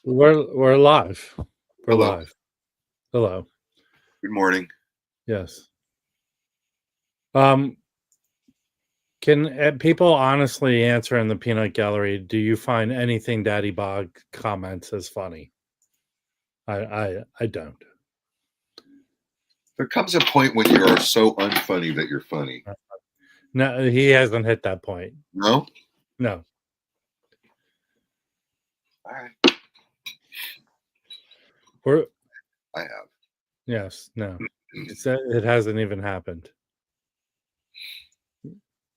We're live. We're Hello. live. Hello. Good morning. Yes. Can people honestly answer in the peanut gallery? Do you find anything Daddy Bog comments as funny? I don't. There comes a point when you're so unfunny that you're funny. No, he hasn't hit that point. No? No. All right. I have. Yes. No. It hasn't even happened.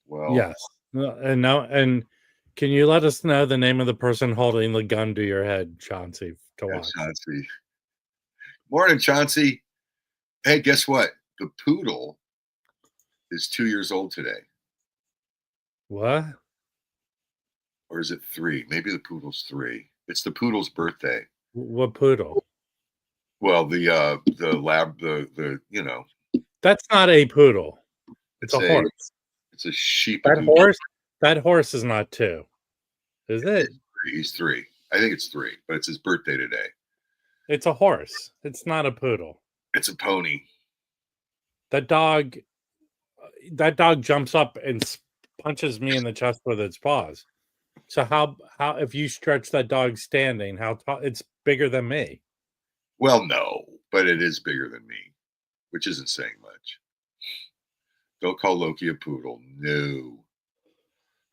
Well. Yes. And can you let us know the name of the person holding the gun to your head, Chauncey, to watch? Chauncey. Morning, Chauncey. Hey, guess what? The poodle is 2 years old today. What? Or is it 3? Maybe the poodle's 3. It's the poodle's birthday. What poodle? Well, the lab, the That's not a poodle. It's a horse. It's a sheep. That horse is not 2. Is it? He's 3. I think it's 3, but it's his birthday today. It's a horse. It's not a poodle. It's a pony. That dog jumps up and punches me in the chest with its paws. So how if you stretch that dog standing, how tall? It's bigger than me. Well, no, but it is bigger than me, which isn't saying much. Don't call Loki a poodle. No.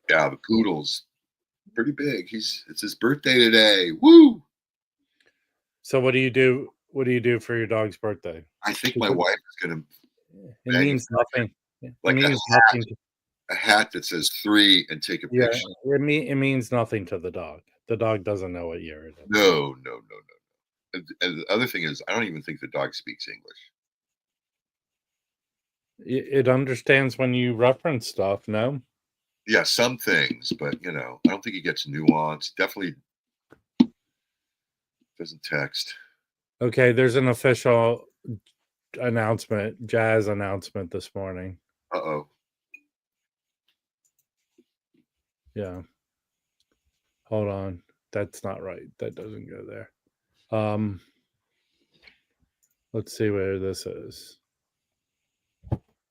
Yeah, the poodle's pretty big. It's his birthday today. Woo! So what do you do? What do you do for your dog's birthday? I think my wife is going to. It means nothing. Like it means nothing. A hat that says 3 and take a picture. It means nothing to the dog. The dog doesn't know what year it is. No. And the other thing is, I don't even think the dog speaks English. It understands when you reference stuff, no? Yeah, some things, but I don't think he gets nuance. Definitely doesn't text. Okay, there's an official jazz announcement this morning. Uh-oh. Yeah. Hold on. That's not right. That doesn't go there. Let's see where this is.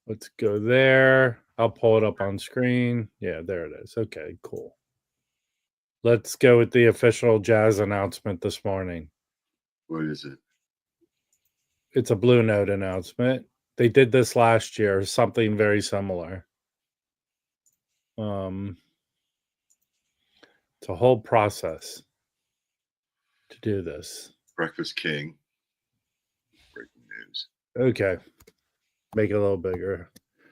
Let's go there. I'll pull it up on screen. Yeah, there it is. Okay, cool. Let's go with the official jazz announcement this morning. What is it? It's a Blue Note announcement. They did this last year, something very similar. It's a whole process to do this. Breakfast King. Breaking news. Okay. Make it a little bigger.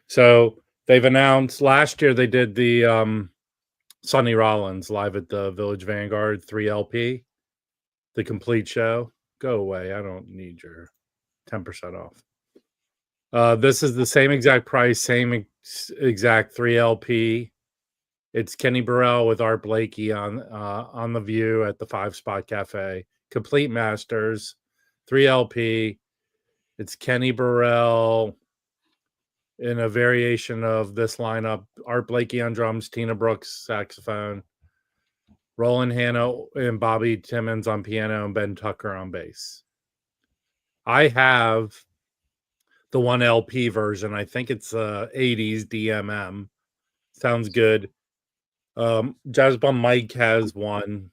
So they've announced last year they did the Sonny Rollins live at the Village Vanguard 3LP, the complete show. Go away. I don't need your 10% off. This is the same exact price, same exact 3LP. It's Kenny Burrell with Art Blakey on the View at the 5 Spot Cafe. Complete Masters, 3LP. It's Kenny Burrell in a variation of this lineup. Art Blakey on drums, Tina Brooks saxophone, Roland Hanna and Bobby Timmons on piano, and Ben Tucker on bass. I have the 1LP version. I think it's 80s DMM. Sounds good. Jazz Bum Mike has one.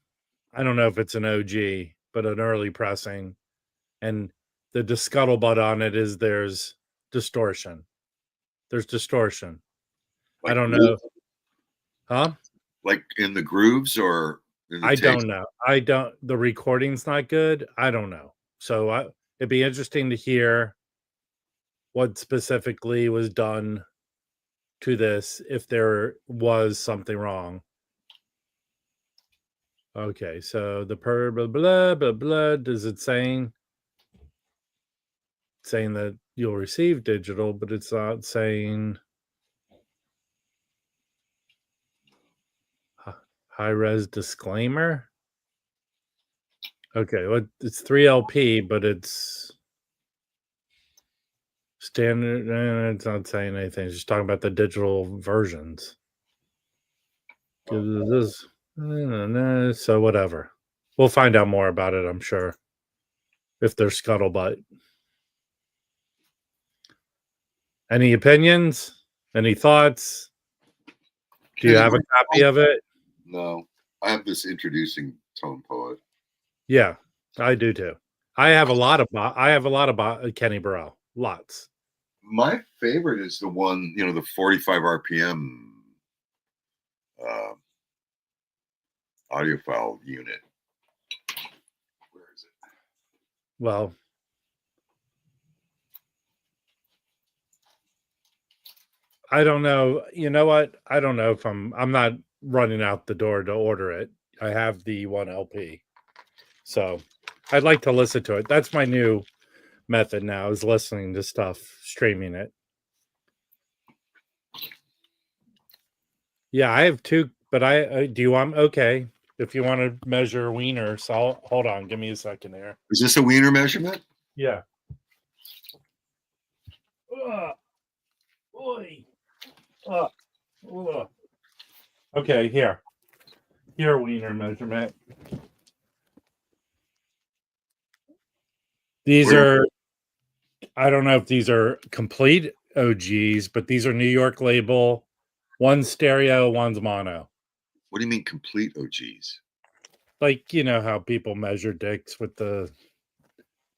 I don't know if it's an OG, but an early pressing. And the scuttlebutt on it is there's distortion. There's distortion. Like, I don't know. Huh? Like in the grooves or in the I don't know. The recording's not good. I don't know. So it'd be interesting to hear what specifically was done to this if there was something wrong. Okay, so the blah blah blah. Does it saying that you'll receive digital, but it's not saying high res disclaimer. Okay, well, it's 3LP, but it's standard. It's not saying anything. It's just talking about the digital versions. So whatever. We'll find out more about it, I'm sure. If there's scuttlebutt. Any opinions? Any thoughts? Do you have a copy of it? No. I have this introducing tone poet. Yeah, I do too. I have a lot of Kenny Burrell. Lots. My favorite is the one, the 45 RPM audiophile unit. Where is it? Well, I don't know. You know what? I don't know if I'm not running out the door to order it. I have the 1 LP. So I'd like to listen to it. That's my new method now, is listening to stuff, streaming it. Yeah, I have 2, but do you want, okay, if you want to measure wiener, so hold on, give me a second here. Is this a wiener measurement? Yeah. Boy. Okay, here wiener measurement. These are, I don't know if these are complete OGs, but these are New York label. One's stereo, one's mono. What do you mean complete OGs? Like, you know how people measure dicks with the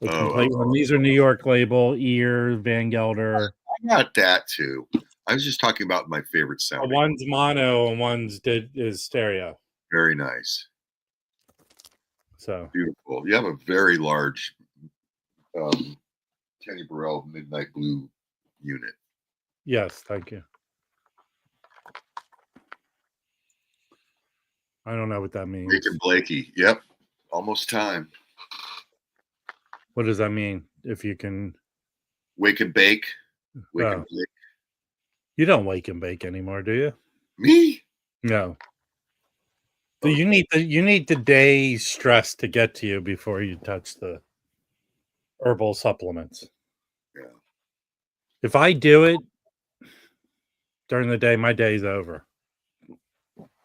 complete one. Oh. These are New York label, Ear, Van Gelder. I got that too. I was just talking about my favorite sound. One's mono and one's is stereo. Very nice. So beautiful. You have a very large Kenny Burrell Midnight Blue unit. Yes, thank you. I don't know what that means. Wake and Blakey. Yep. Almost time. What does that mean? If you can wake and bake. Wake and bake. You don't wake and bake anymore, do you? Me? No. So you need the day stress to get to you before you touch the herbal supplements. Yeah. If I do it during the day, my day's over.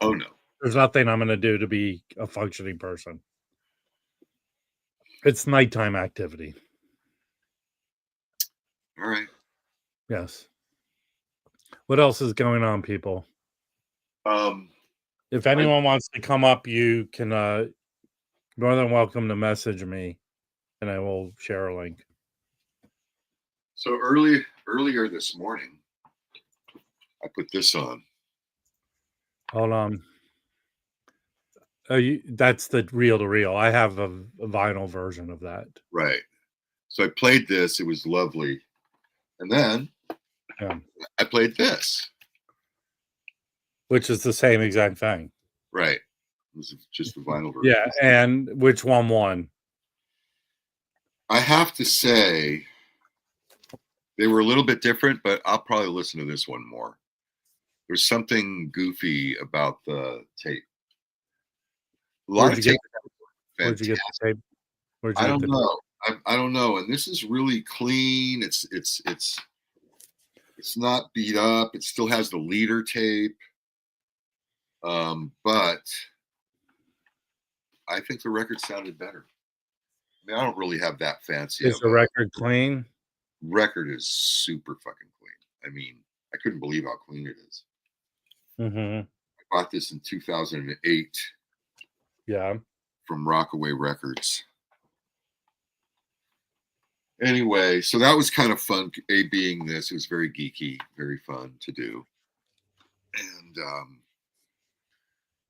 Oh no. There's nothing I'm going to do to be a functioning person. It's nighttime activity. All right. Yes. What else is going on, people? If anyone wants to come up, you can more than welcome to message me, and I will share a link. So earlier this morning, I put this on. Hold on. That's the reel to reel. I have a vinyl version of that. Right. So I played this. It was lovely. And then I played this. Which is the same exact thing. Right. This is just the vinyl version. Yeah. And which one won? I have to say they were a little bit different, but I'll probably listen to this one more. There's something goofy about the tape. Where'd you get the tape? I don't know. I don't know. And this is really clean. It's not beat up. It still has the leader tape. But I think the record sounded better. I mean, I don't really have that fancy. Is the record clean? Record is super fucking clean. I mean, I couldn't believe how clean it is. Mm-hmm. I bought this in 2008. Yeah. From Rockaway Records. Anyway, so that was kind of fun. Being this, it was very geeky, very fun to do. And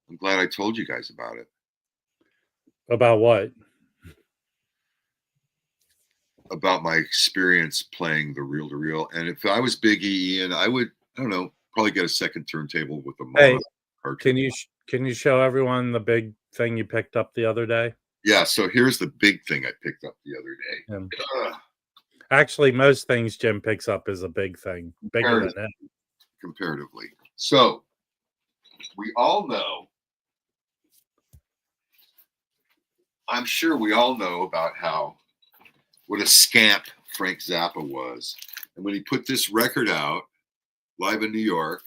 I'm glad I told you guys about it. About what? About my experience playing the reel-to-reel. And if I was Big E, Ian, I would, I don't know, probably get a second turntable with a mono. Hey, can you show everyone the big thing you picked up the other day? Yeah, so here's the big thing I picked up the other day. Actually, most things Jim picks up is a big thing. Bigger than that. Comparatively. So we all know, I'm sure we all know about what a scamp Frank Zappa was. And when he put this record out live in New York,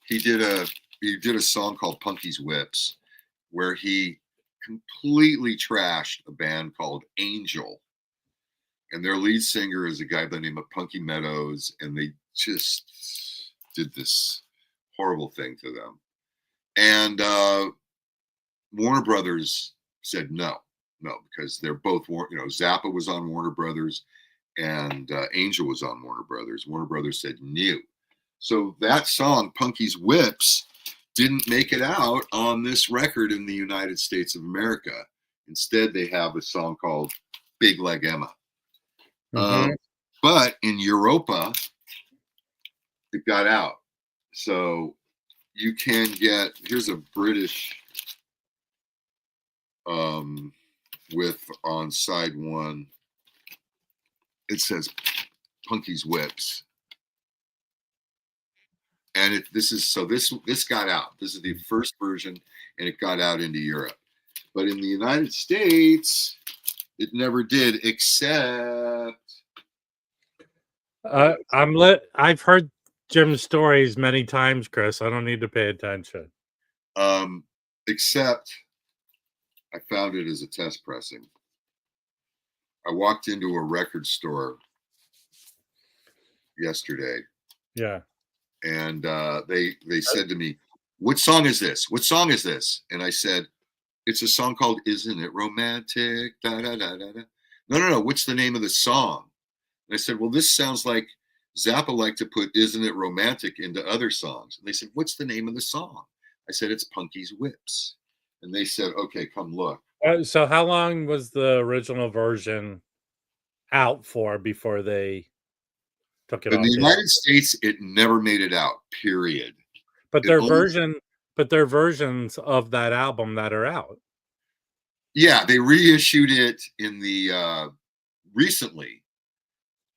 he did a song called Punky's Whips, where he completely trashed a band called Angel. And their lead singer is a guy by the name of Punky Meadows. And they just did this horrible thing to them. And Warner Brothers said no, because they're both, Zappa was on Warner Brothers and Angel was on Warner Brothers. Warner Brothers said no. So that song, Punky's Whips, didn't make it out on this record in the United States of America. Instead, they have a song called Big Leg Emma. But in Europa, it got out. So you can get, here's a British with on side one. It says Punky's Whips. And this got out. This is the first version, and it got out into Europe. But in the United States, it never did, except I've heard Jim's stories many times, Chris. I don't need to pay attention. Except I found it as a test pressing. I walked into a record store yesterday. Yeah. And they said to me, "What song is this? What song is this?" And I said, "It's a song called Isn't It Romantic? Da, da, da, da, da." No. What's the name of the song? And I said, "Well, this sounds like Zappa liked to put Isn't It Romantic into other songs." And they said, "What's the name of the song?" I said, "It's Punky's Whips." And they said, "Okay, come look." So how long was the original version out for before they took it In off? the United States, it never made it out, period. But their versions of that album that are out. Yeah, they reissued it in the recently,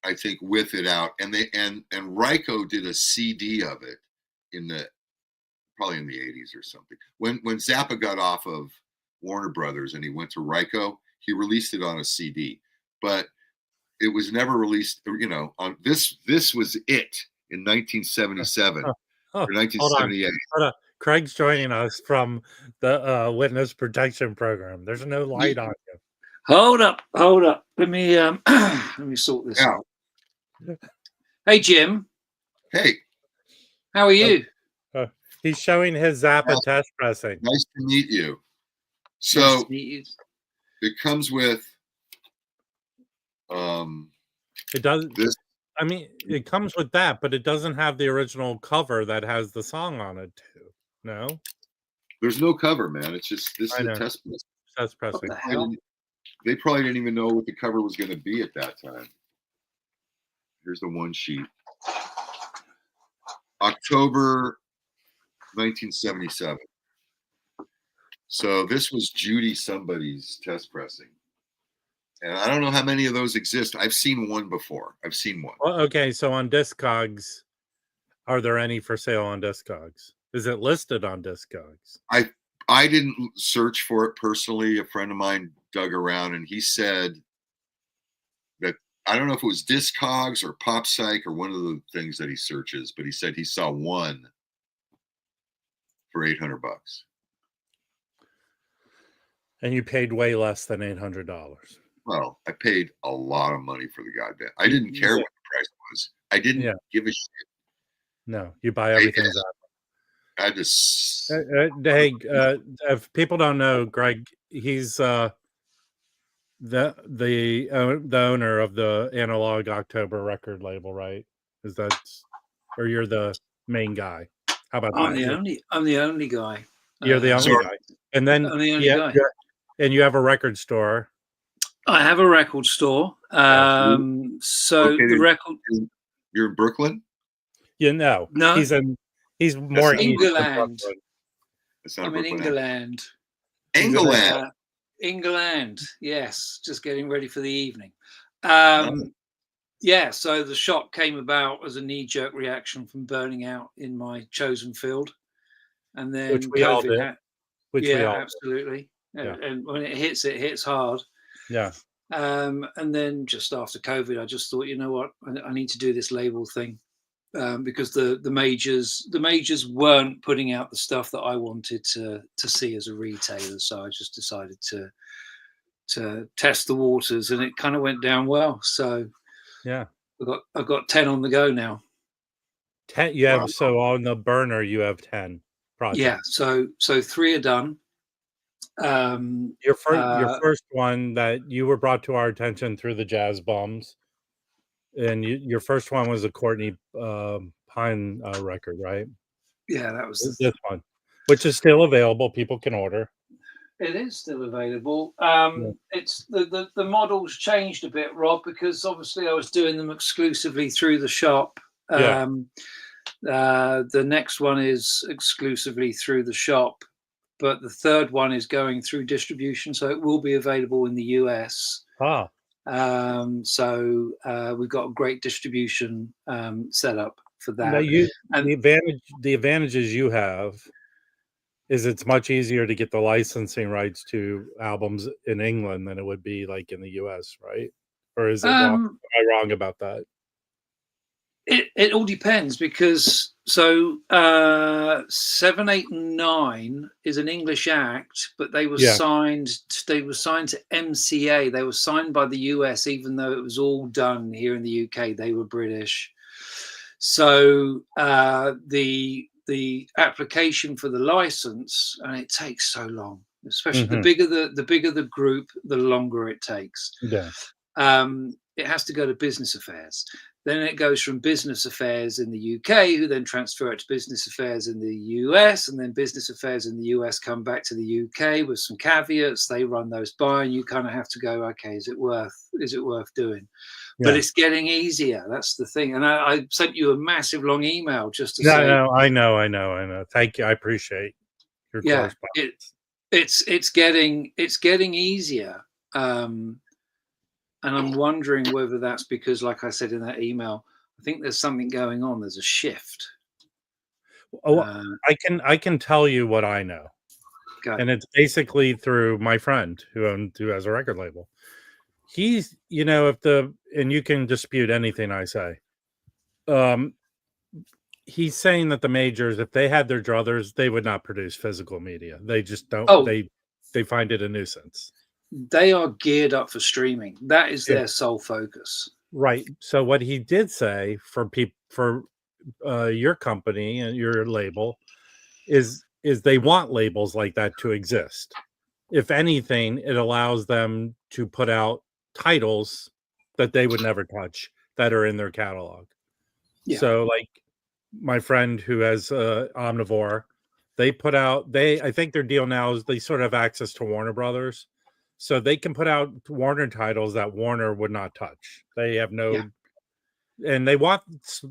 I think, with it out, and Reissue did a CD of it probably in the 80s or something. When Zappa got off of Warner Brothers and he went to Reissue, he released it on a CD, but it was never released, on this was it in 1977 or 1978. Hold on. Craig's joining us from the Witness Protection Program. There's no light on you. Hold up. Let me sort this out. Hey, Jim. Hey. How are you? He's showing his Zappa test pressing. Nice to meet you. So nice to meet you. It comes with it does this. I mean, it comes with that, but it doesn't have the original cover that has the song on it too. No, there's no cover, man. It's just this is a test press. Test pressing. What the hell? They probably didn't even know what the cover was going to be at that time. Here's the one sheet. October 1977. So this was Judy somebody's test pressing. And I don't know how many of those exist. I've seen one before. Well, okay, so on Discogs, are there any for sale on Discogs? Is it listed on Discogs? I didn't search for it personally. A friend of mine dug around and he said that, I don't know if it was Discogs or Pop Psych or one of the things that he searches, but he said he saw one for $800. And you paid way less than $800. Well, I paid a lot of money for the goddamn. I didn't care what the price was. I didn't give a shit. No, you buy everything. I just. Hey, if people don't know, Greg, he's the owner of the Analog October record label, right? Is that, or you're the main guy? How about I'm the only guy. You're the only guy, and then I'm the only guy. And you have a record store. I have a record store. So the record. You're in Brooklyn? No. He's more England. I'm in England. England. Yes, just getting ready for the evening. Yeah, so the shop came about as a knee-jerk reaction from burning out in my chosen field, and then which we all did. Absolutely. Yeah. And when it hits hard. Yeah. And then just after COVID, I just thought, you know what, I need to do this label thing. because the majors weren't putting out the stuff that I wanted to see as a retailer. So I just decided to test the waters, and it kind of went down well. So Yeah. I've got 10 on the go now. 10. You have Wow. so on the burner you have 10 projects. Yeah. So 3 are done. Your first one that you were brought to our attention through the Jazz Bums, and your first one was a Courtney Pine record, right? Yeah, that was This one, which is still available. People can order. It is still available. Yeah. It's the models changed a bit, Rob, because obviously I was doing them exclusively through the shop. Yeah. The next one is exclusively through the shop, but the third one is going through distribution, so it will be available in the US. Ah. So we've got a great distribution setup for that. Now the advantages you have is it's much easier to get the licensing rights to albums in England than it would be like in the US, right? Or is it wrong? Am I wrong about that? It all depends, because 7, 8, and 9 is an English act, but they were signed. They were signed to MCA. They were signed by the US, even though it was all done here in the UK. They were British. So the application for the license, and it takes so long. Especially the bigger the group, the longer it takes. Yeah. It has to go to business affairs. Then it goes from business affairs in the UK, who then transfer it to business affairs in the US, and then business affairs in the US come back to the UK with some caveats. They run those by, and you kind of have to go, okay, is it worth doing? Yeah. But it's getting easier. That's the thing. And I sent you a massive long email just to say. No, I know. Thank you. I appreciate your correspondence. It's getting easier. And I'm wondering whether that's because, like I said in that email, I think there's something going on. There's a shift. Oh, I can tell you what I know, and it's basically through my friend who has a record label. He's, and you can dispute anything I say. He's saying that the majors, if they had their druthers, they would not produce physical media. They just don't. Oh. They find it a nuisance. They are geared up for streaming. That is their sole focus. Right. So what he did say for your company and your label is they want labels like that to exist. If anything, it allows them to put out titles that they would never touch that are in their catalog. Yeah. So like my friend who has Omnivore, they put out, I think their deal now is they sort of have access to Warner Brothers. So they can put out Warner titles that Warner would not touch. They have and they want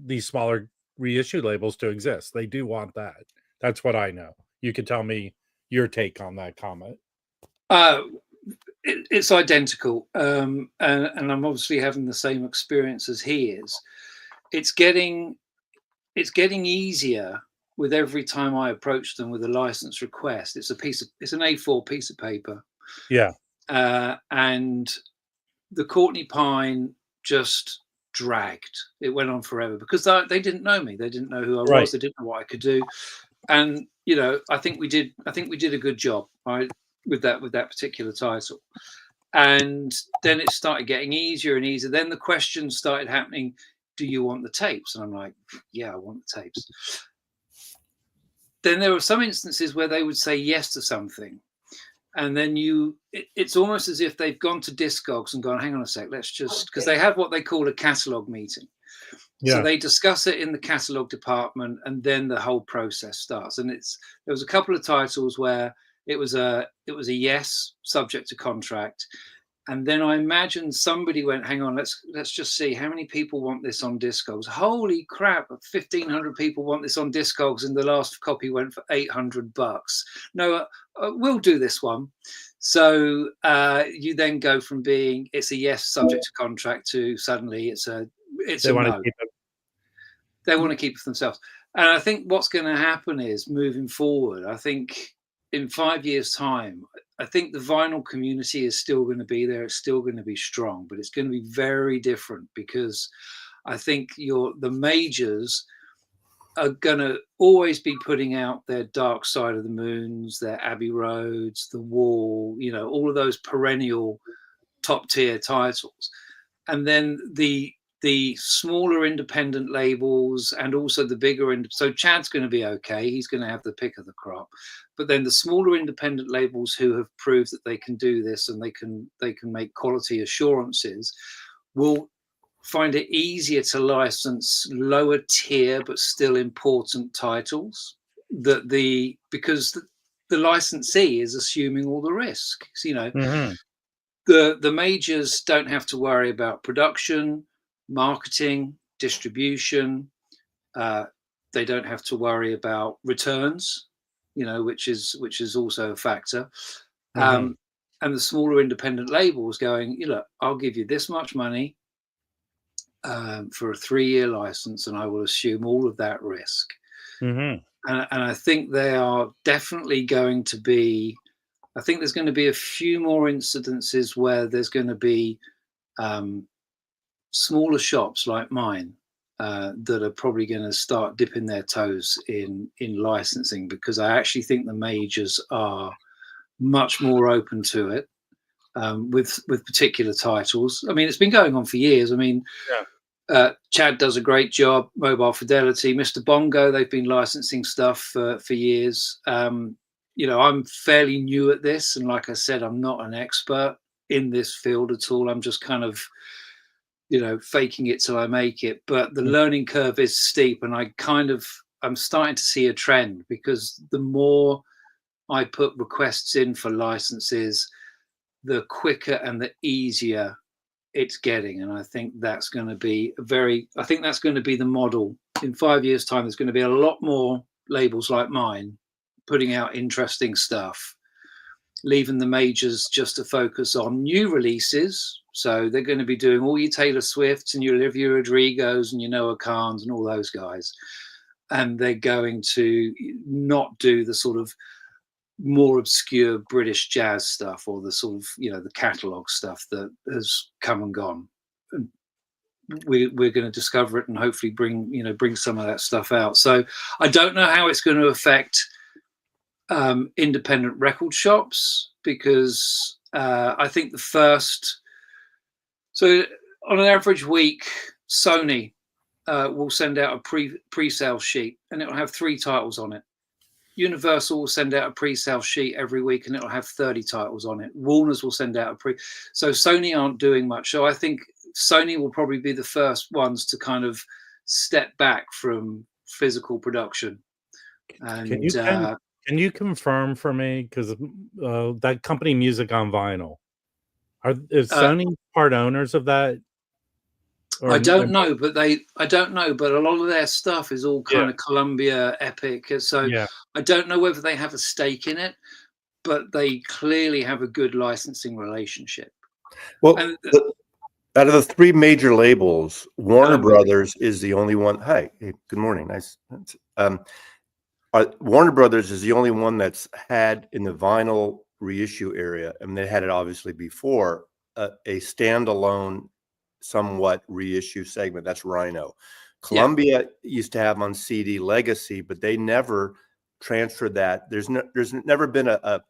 these smaller reissue labels to exist. They do want that. That's what I know. You could tell me your take on that comment. It's identical. And I'm obviously having the same experience as he is. It's getting easier with every time I approach them with a license request. It's an A4 piece of paper. Yeah. And the Courtney Pine just dragged. It went on forever because they didn't know me. They didn't know who I was. They didn't know what I could do. And I think we did a good job, right, with that particular title. And then it started getting easier and easier. Then the questions started happening. Do you want the tapes? And I'm like, yeah, I want the tapes. Then there were some instances where they would say yes to something. And then it's almost as if they've gone to Discogs and gone, hang on a sec, let's just, because they have what they call a catalog meeting. Yeah. So they discuss it in the catalog department, and then the whole process starts. And there was a couple of titles where it was a yes, subject to contract. And then I imagine somebody went, hang on, let's just see how many people want this on Discogs. Holy crap, 1,500 people want this on Discogs, and the last copy went for $800. No, we'll do this one. So you then go from being it's a yes, subject to contract, to suddenly it's a no. They want to keep it for themselves. And I think what's going to happen is, moving forward, I think in 5 years' time, I think the vinyl community is still going to be there. It's still going to be strong, but it's going to be very different, because I think the majors are going to always be putting out their Dark Side of the Moons, their Abbey Roads, The Wall, you know, all of those perennial top tier titles. And then the smaller independent labels and also the bigger, so Chad's going to be okay. He's going to have the pick of the crop. But then the smaller independent labels who have proved that they can do this and they can make quality assurances will find it easier to license lower tier but still important titles because the licensee is assuming all the risk. So, you know, the majors don't have to worry about production, marketing, distribution. They don't have to worry about returns, you know, which is also a factor. And the smaller independent labels going, you know, I'll give you this much money for a 3-year license, and I will assume all of that risk. And I think they are definitely going to be. I think there's going to be a few more incidences where there's going to be smaller shops like mine that are probably going to start dipping their toes in licensing, because I actually think the majors are much more open to it with particular titles. I mean, it's been going on for years. I mean, Chad does a great job. Mobile Fidelity, Mr. Bongo, they've been licensing stuff for years. You know, I'm fairly new at this, and like I said, I'm not an expert in this field at all. I'm just kind of, you know, faking it till I make it. But the learning curve is steep, and I'm starting to see a trend, because the more I put requests in for licenses, the quicker and the easier it's getting. And I think that's going to be the model. In 5 years' time, there's going to be a lot more labels like mine putting out interesting stuff, leaving the majors just to focus on new releases. So they're going to be doing all your Taylor Swifts and your Olivia Rodrigos and your Noah Kahns and all those guys. And they're going to not do the sort of more obscure British jazz stuff, or the sort of, you know, the catalog stuff that has come and gone. And we're going to discover it and hopefully bring some of that stuff out. So I don't know how it's going to affect independent record shops, because I think so on an average week, Sony will send out a pre-sale sheet, and it'll have 3 titles on it. Universal will send out a pre-sale sheet every week, and it'll have 30 titles on it. Warner's will send out so Sony aren't doing much. So I think Sony will probably be the first ones to kind of step back from physical production. And can you confirm for me, because that company Music on Vinyl, is Sony part owners of that? I don't know, but a lot of their stuff is all kind of Columbia, Epic. So I don't know whether they have a stake in it, but they clearly have a good licensing relationship. Well, out of the 3 major labels, Warner Brothers is the only one. Hi, hey, good morning. Nice. Warner Brothers is the only one that's had in the vinyl reissue area, and they had it obviously before, a standalone somewhat reissue segment. That's Rhino. Columbia used to have on CD Legacy, but they never transferred that. There's never been a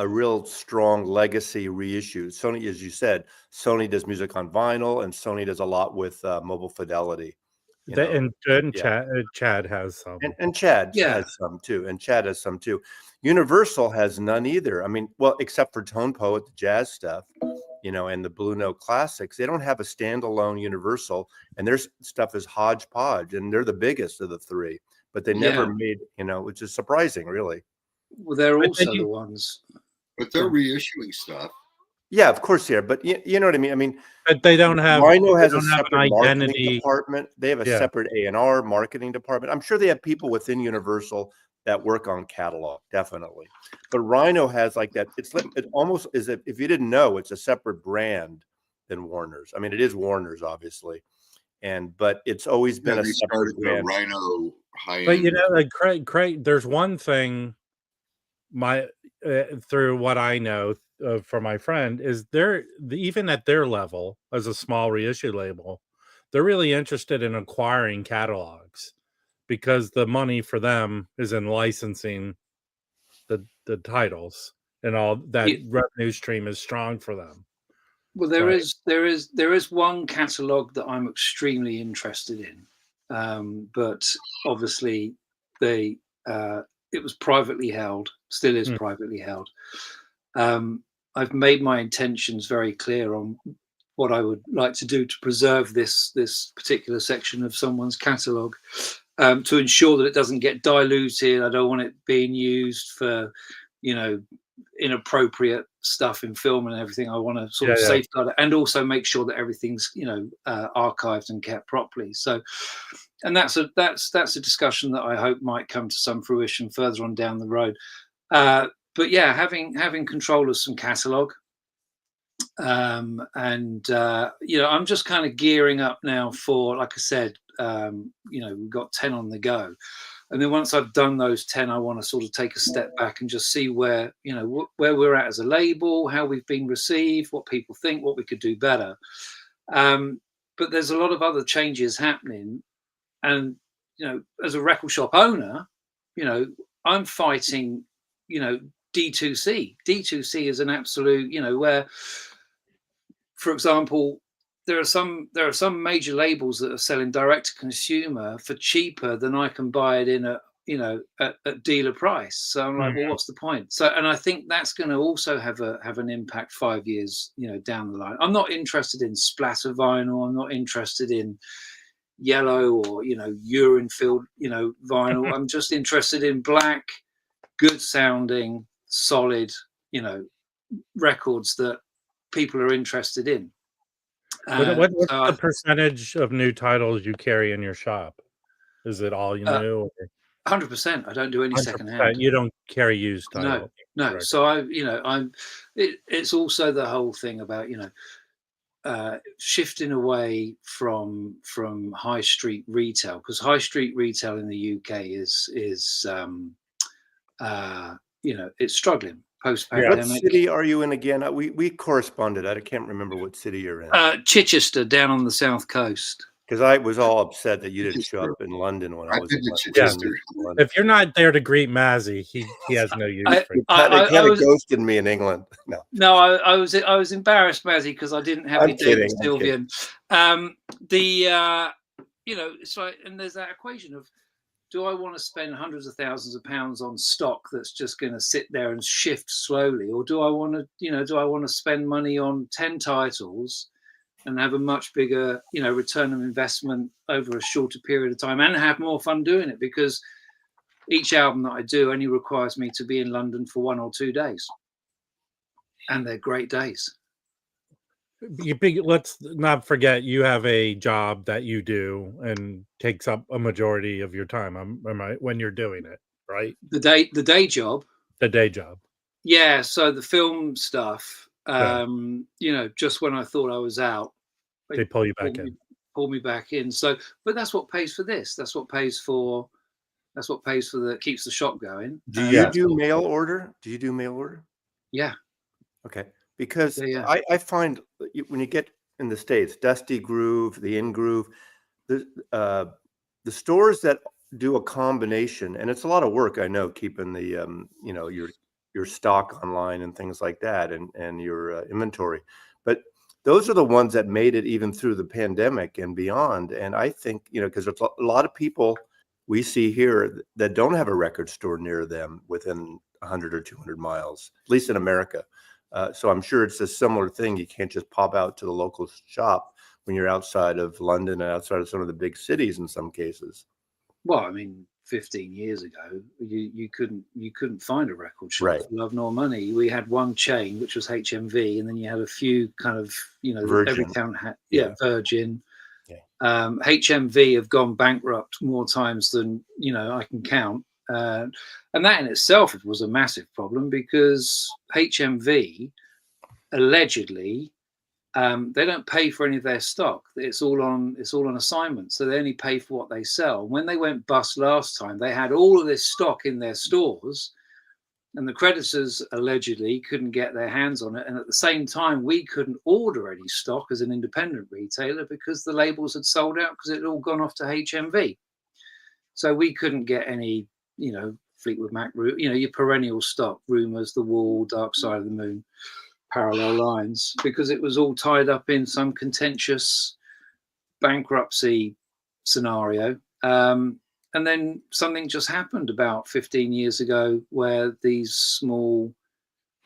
real strong legacy reissue. Sony, as you said, Sony does Music on Vinyl, and Sony does a lot with Mobile Fidelity. Chad has some. And Chad has some too. And Chad has some too. Universal has none either. I mean, well, except for Tone Poet, the jazz stuff, you know, and the Blue Note classics. They don't have a standalone Universal, and their stuff is hodgepodge, and they're the biggest of the 3. But they never made, you know, which is surprising, really. Well, they're also the ones. But they're reissuing stuff. Yeah, of course they are. But you know what I mean? I mean, but they don't have. Rhino has a separate marketing identity department. They have a separate A&R marketing department. I'm sure they have people within Universal that work on catalog, definitely. But Rhino has like that. It's almost as if you didn't know, it's a separate brand than Warner's. I mean, it is Warner's, obviously, but it's always been a separate brand. Rhino high-end. But you know, like Craig, there's one thing. Through what I know from my friend, is even at their level as a small reissue label, they're really interested in acquiring catalogs because the money for them is in licensing the titles, and all that revenue stream is strong for them. Well, there is one catalog that I'm extremely interested in, but obviously it was privately held, still is privately held. I've made my intentions very clear on what I would like to do to preserve this particular section of someone's catalog, to ensure that it doesn't get diluted. I don't want it being used for, inappropriate stuff in film and everything. I want to sort of safeguard it, and also make sure that everything's archived and kept properly. So, and that's a discussion that I hope might come to some fruition further on down the road. But yeah, having control of some catalog, I'm just kind of gearing up now for, like I said, we've got 10 on the go. And then once I've done those 10, I want to sort of take a step back and just see where we're at as a label, how we've been received, what people think, what we could do better. But there's a lot of other changes happening. And, as a record shop owner, I'm fighting, D2C. D2C is an absolute, where, for example, there are some major labels that are selling direct to consumer for cheaper than I can buy it in at dealer price. So I'm like, well, what's the point? So, and I think that's going to also have an impact 5 years, down the line. I'm not interested in splatter vinyl. I'm not interested in yellow or, urine filled, vinyl. I'm just interested in black, good sounding, solid, records that people are interested in. What's the percentage of new titles you carry in your shop? Is it all new? 100%. I don't do any secondhand. You don't carry used titles. No. Right. So it's also the whole thing about shifting away from high street retail, because high street retail in the UK is it's struggling. Post-pandemic. What city are you in again? We corresponded. I can't remember what city you're in. Chichester, down on the south coast. Because I was all upset that you didn't show up in London when I was in Chichester. London. If you're not there to greet Mazzy, he has no use for you. They kind of ghosted me in England. No, I was embarrassed, Mazzy, because I didn't have any date with Sylvian. It's like, and there's that equation of, do I want to spend hundreds of thousands of pounds on stock that's just going to sit there and shift slowly, or do I want to spend money on 10 titles and have a much bigger, return on investment over a shorter period of time and have more fun doing it? Because each album that I do only requires me to be in London for 1 or 2 days, and they're great days. Let's not forget you have a job that you do and takes up a majority of your time. Am I when you're doing it, right? The day job. The day job. Yeah. So the film stuff. Just when I thought I was out, they pull you back in. Pull me back in. So, but that's what pays for this. That's what pays for keeps the shop going. Do you do mail order? Yeah. Okay. Because I find when you get in the States, Dusty Groove, the In Groove, the stores that do a combination, and it's a lot of work, I know, keeping the your stock online and things like that, and your inventory. But those are the ones that made it even through the pandemic and beyond. And I think because there's a lot of people we see here that don't have a record store near them within 100 or 200 miles, at least in America. So I'm sure it's a similar thing. You can't just pop out to the local shop when you're outside of London and outside of some of the big cities in some cases. Well, I mean, 15 years ago, you couldn't find a record shop right. for love nor money. We had one chain, which was HMV, and then you had a few kind of, Virgin. Every town had, Virgin. Yeah. HMV have gone bankrupt more times than, I can count. And that in itself was a massive problem, because HMV allegedly they don't pay for any of their stock. It's all on assignment, so they only pay for what they sell. When they went bust last time, they had all of this stock in their stores, And the creditors allegedly couldn't get their hands on it. And at the same time, we couldn't order any stock as an independent retailer because the labels had sold out because it had all gone off to HMV. So we couldn't get any, you know, Fleetwood Mac, you know, your perennial stock, Rumours, The Wall, Dark Side of the Moon, Parallel Lines, because it was all tied up in some contentious bankruptcy scenario. And then something just happened about 15 years ago where these small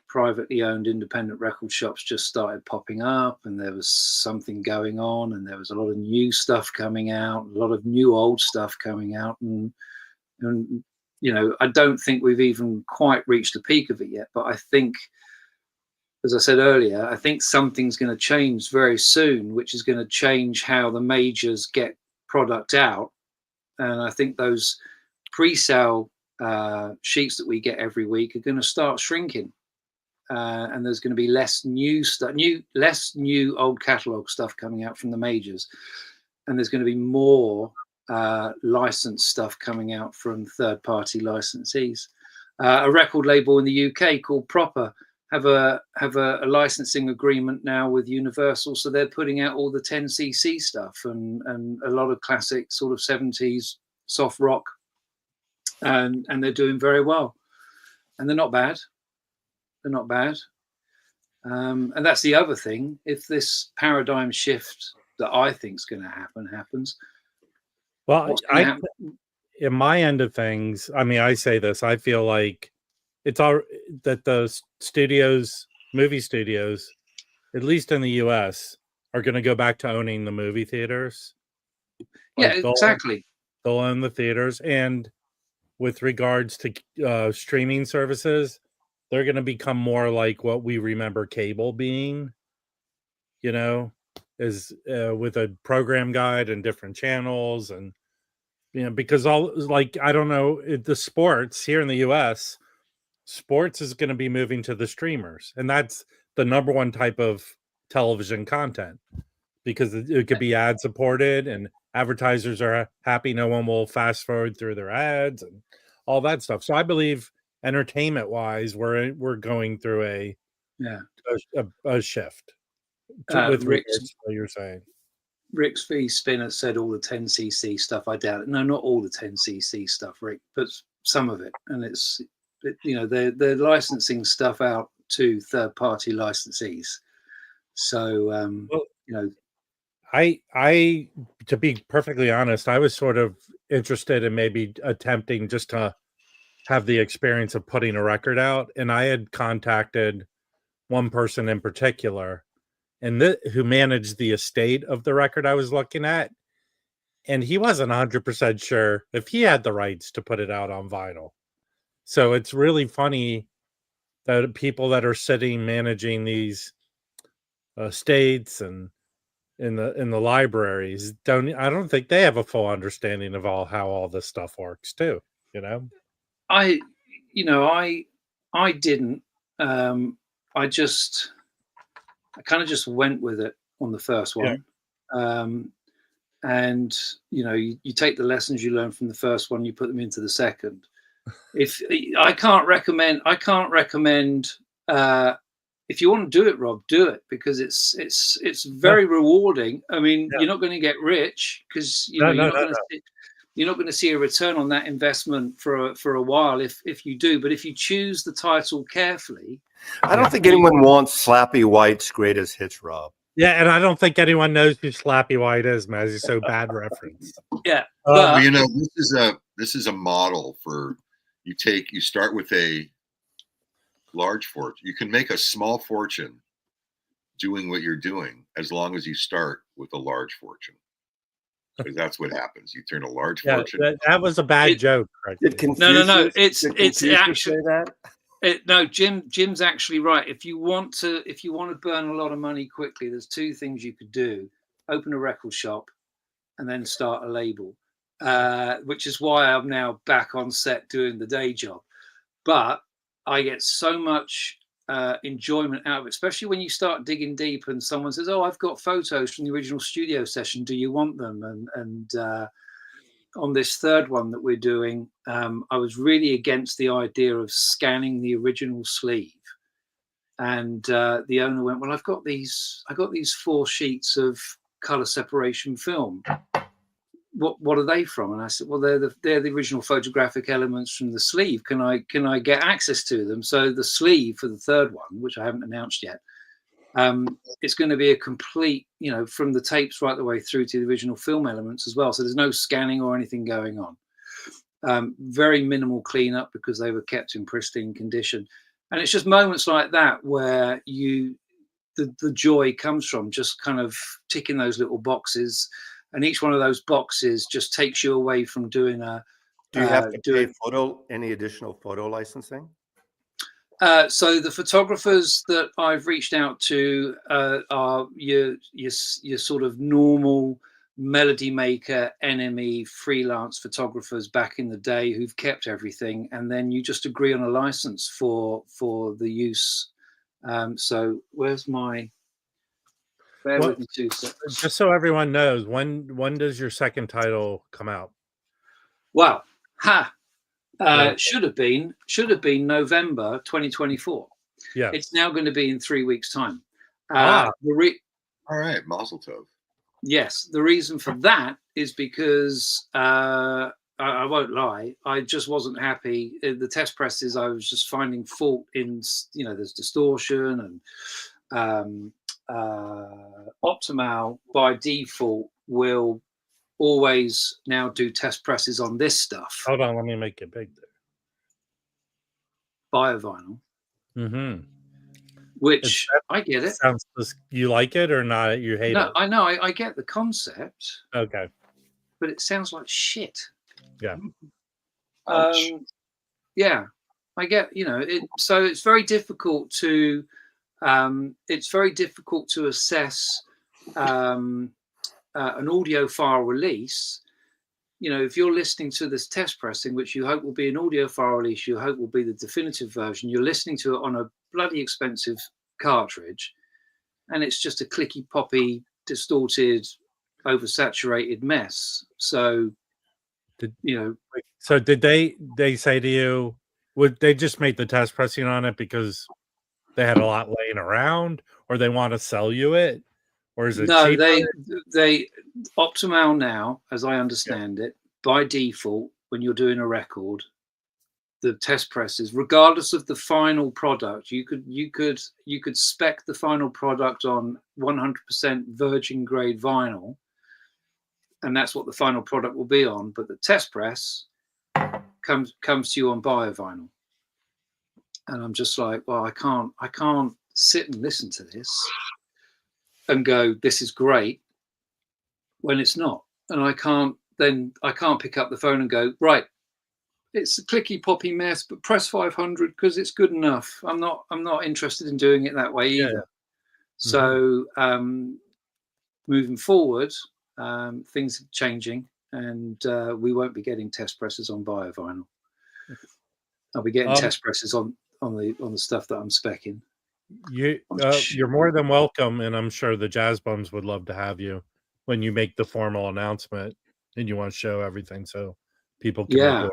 privately owned independent record shops just started popping up, and there was something going on, and there was a lot of new stuff coming out, a lot of new old stuff coming out. And you know, I don't think we've even quite reached the peak of it yet, but I think, as I said earlier, I think something's going to change very soon, which is going to change how the majors get product out. And I think those pre-sale sheets that we get every week are going to start shrinking, and there's going to be less new stuff, less new old catalog stuff coming out from the majors, and there's going to be more licensed stuff coming out from third-party licensees. A record label in the UK called Proper have a licensing agreement now with Universal, so they're putting out all the 10cc stuff and a lot of classic sort of 70s soft rock, and they're doing very well, and they're not bad. They're not bad. And that's the other thing. If this paradigm shift that I think is going to happen happens, well, in my end of things, I mean, I say this, I feel like it's all that the studios, movie studios, at least in the US, are going to go back to owning the movie theaters. Yeah, exactly. They'll own the theaters. And with regards to streaming services, they're going to become more like what we remember cable being, you know, is with a program guide and different channels. And, you know, because all, like, I don't know, the sports here in the US, sports is going to be moving to the streamers, and that's the number one type of television content, because it could be ad supported and advertisers are happy no one will fast forward through their ads and all that stuff. So I believe entertainment wise we're going through a shift with regards to what you're saying. Rick's V Spinner said all the 10cc stuff. I doubt it. No, not all the 10cc stuff, Rick, but some of it. And it's, you know, they're licensing stuff out to third-party licensees. So, well, you know, I, to be perfectly honest, I was sort of interested in maybe attempting just to have the experience of putting a record out. And I had contacted one person in particular, and who managed the estate of the record I was looking at. And he wasn't 100% sure if he had the rights to put it out on vinyl. So it's really funny that people that are sitting managing these estates and in the libraries I don't think they have a full understanding of how all this stuff works too, you know. I didn't. I kind of just went with it on the first one. Yeah. And you know, you take the lessons you learn from the first one, you put them into the second. If I can't recommend if you want to do it, Rob, do it, because it's very rewarding. I mean, you're not going to get rich because you're not going to see a return on that investment for a while if you do. But if you choose the title carefully, I don't think anyone wants Slappy White's greatest hits, Rob. Yeah, and I don't think anyone knows who Slappy White is, man. He's so bad reference. Yeah, but you know, this is a model for you start with a large fortune. You can make a small fortune doing what you're doing as long as you start with a large fortune. Because that's what happens. You turn a large fortune. That was a bad joke. No. It's actually that. No, Jim's actually right. If you want to burn a lot of money quickly, there's two things you could do: open a record shop, and then start a label. Which is why I'm now back on set doing the day job. But I get so much enjoyment out of it, especially when you start digging deep and someone says, "Oh, I've got photos from the original studio session. Do you want them?" And on this third one that we're doing, I was really against the idea of scanning the original sleeve. And the owner went, "Well, I got these 4 sheets of color separation film. What are they from?" And I said, "Well, they're the original photographic elements from the sleeve. Can I get access to them?" So the sleeve for the third one, which I haven't announced yet, it's going to be a complete, from the tapes right the way through to the original film elements as well. So there's no scanning or anything going on. Very minimal cleanup because they were kept in pristine condition. And it's just moments like that where the joy comes from just kind of ticking those little boxes. And each one of those boxes just takes you away from doing a. Do you have to pay any additional photo licensing? So the photographers that I've reached out to are your sort of normal melody maker, NME, freelance photographers back in the day who've kept everything, and then you just agree on a license for the use. So where's my? Bear with me 2 seconds. Just so everyone knows, when does your second title come out? Wow, should have been November 2024. Yeah, it's now going to be in 3 weeks' time. All right, Mazel Tov. Yes, the reason for that is because I won't lie, I just wasn't happy. The test presses, I was just finding fault in, there's distortion, and Optimal by default will always now do test presses on this stuff. Hold on, let me make it big there. Biovinyl. Mm-hmm. Which I get it. Sounds, you like it or not? You hate it? No, I know. I get the concept. Okay. But it sounds like shit. Yeah. Yeah, I get. So it's very difficult to. It's very difficult to assess an audio file release. If you're listening to this test pressing, which you hope will be an audio file release, you hope will be the definitive version, you're listening to it on a bloody expensive cartridge, and it's just a clicky poppy, distorted, oversaturated mess. So, So did they say to you, would they just make the test pressing on it because they had a lot laying around, or they want to sell you it? Or is it cheaper? they Optimal now, as I understand it, by default, when you're doing a record, the test presses, regardless of the final product, you could spec the final product on 100% virgin grade vinyl, and that's what the final product will be on. But the test press comes to you on biovinyl, and I'm just like, well, I can't sit and listen to this and go, this is great, when it's not. And I can't pick up the phone and go, right, it's a clicky poppy mess, but press 500 because it's good enough. I'm not interested in doing it that way either. Yeah. So moving forward, things are changing, and we won't be getting test presses on biovinyl. I'll be getting test presses on the stuff that I'm speccing. You're more than welcome, and I'm sure the Jazz Bums would love to have you when you make the formal announcement and you want to show everything so people can order.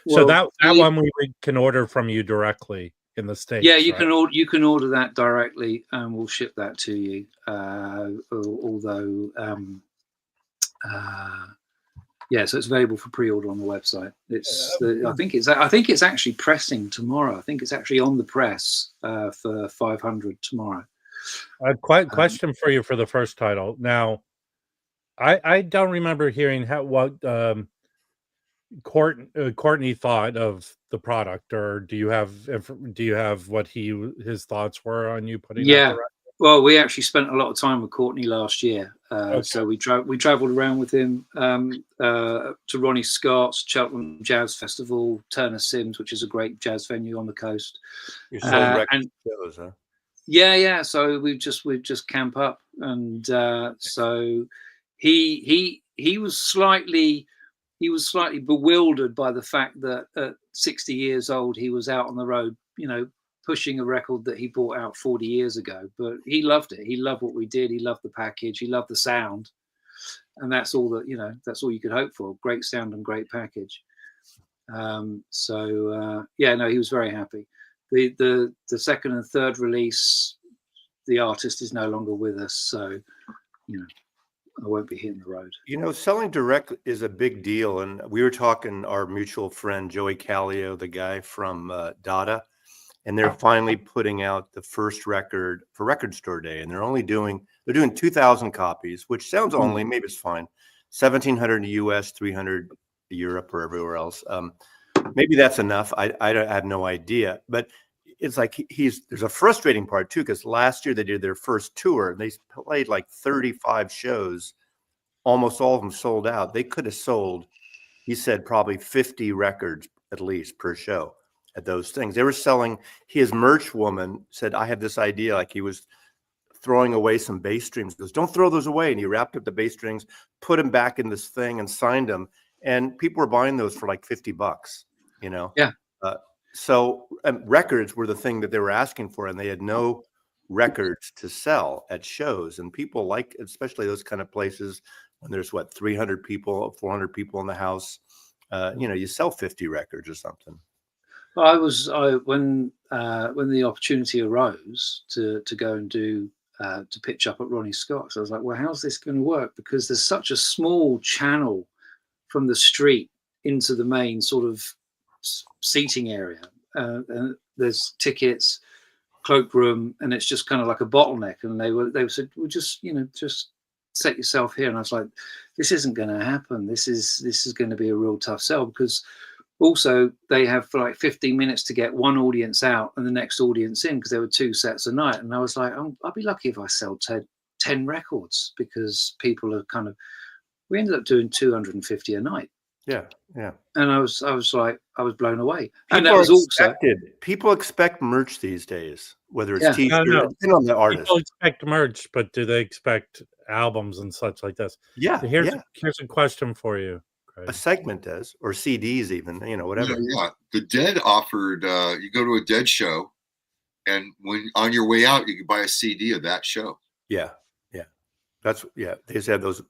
So that one we can order from you directly in the States. Yeah, you can order that directly, and we'll ship that to you. Although so it's available for pre-order on the website. I think it's actually pressing tomorrow. I think it's actually on the press for 500 tomorrow. I have quite a question for you for the first title. Now, I don't remember hearing what Courtney thought of the product, or do you have what his thoughts were on you putting? Yeah. Well, we actually spent a lot of time with Courtney last year. So we traveled around with him to Ronnie Scott's, Cheltenham Jazz Festival, Turner Sims, which is a great jazz venue on the coast. You sold record shows, huh? Yeah. So we just camp up, and so he was slightly bewildered by the fact that at 60 years old he was out on the road, pushing a record that he bought out 40 years ago. But he loved it. He loved what we did. He loved the package. He loved the sound. and that's all that, you know, that's all you could hope for. Great sound and great package. Yeah, no, he was very happy. The second and third release, the artist is no longer with us, so you know, I won't be hitting the road. You know, selling direct is a big deal, and we were talking our mutual friend Joey Callio, the guy from Dada, and they're finally putting out the first record for Record Store Day, and they're doing 2,000 copies, which sounds only, maybe it's fine, 1,700 in the U.S., 300 Europe or everywhere else. Maybe that's enough. I have no idea, but it's like there's a frustrating part too, because last year they did their first tour and they played like 35 shows. Almost all of them sold out. They could have sold, he said, probably 50 records at least per show at those things. They were selling, his merch woman said, I had this idea, like he was throwing away some bass strings. He goes, don't throw those away. And he wrapped up the bass strings, put them back in this thing and signed them. And people were buying those for like $50, you know? Yeah. So records were the thing that they were asking for, and they had no records to sell at shows. And people like, especially those kind of places when there's 300 people, 400 people in the house, you know, you sell 50 records or something. When the opportunity arose to go and do to pitch up at Ronnie Scott's, I was like, well, how's this going to work? Because there's such a small channel from the street into the main sort of seating area, and there's tickets, cloakroom, and it's just kind of like a bottleneck. And they said, well, just, you know, just set yourself here. And I was like, this isn't going to happen. This is going to be a real tough sell, because also they have like 15 minutes to get one audience out and the next audience in, because there were 2 sets a night. And I was like, I'll be lucky if I sell 10 records, because people are kind of, we ended up doing 250 a night. Yeah. Yeah. And I was like, I was blown away. And that was also, people expect merch these days, whether it's Yeah. t-shirt, depending on the artist. People expect merch, but do they expect albums and such like this? Yeah. So here's a question for you, Craig. A segment does, or CDs even, you know, whatever. Yeah. The Dead offered, you go to a Dead show, and when on your way out, you can buy a CD of that show. Yeah. Yeah. They just have those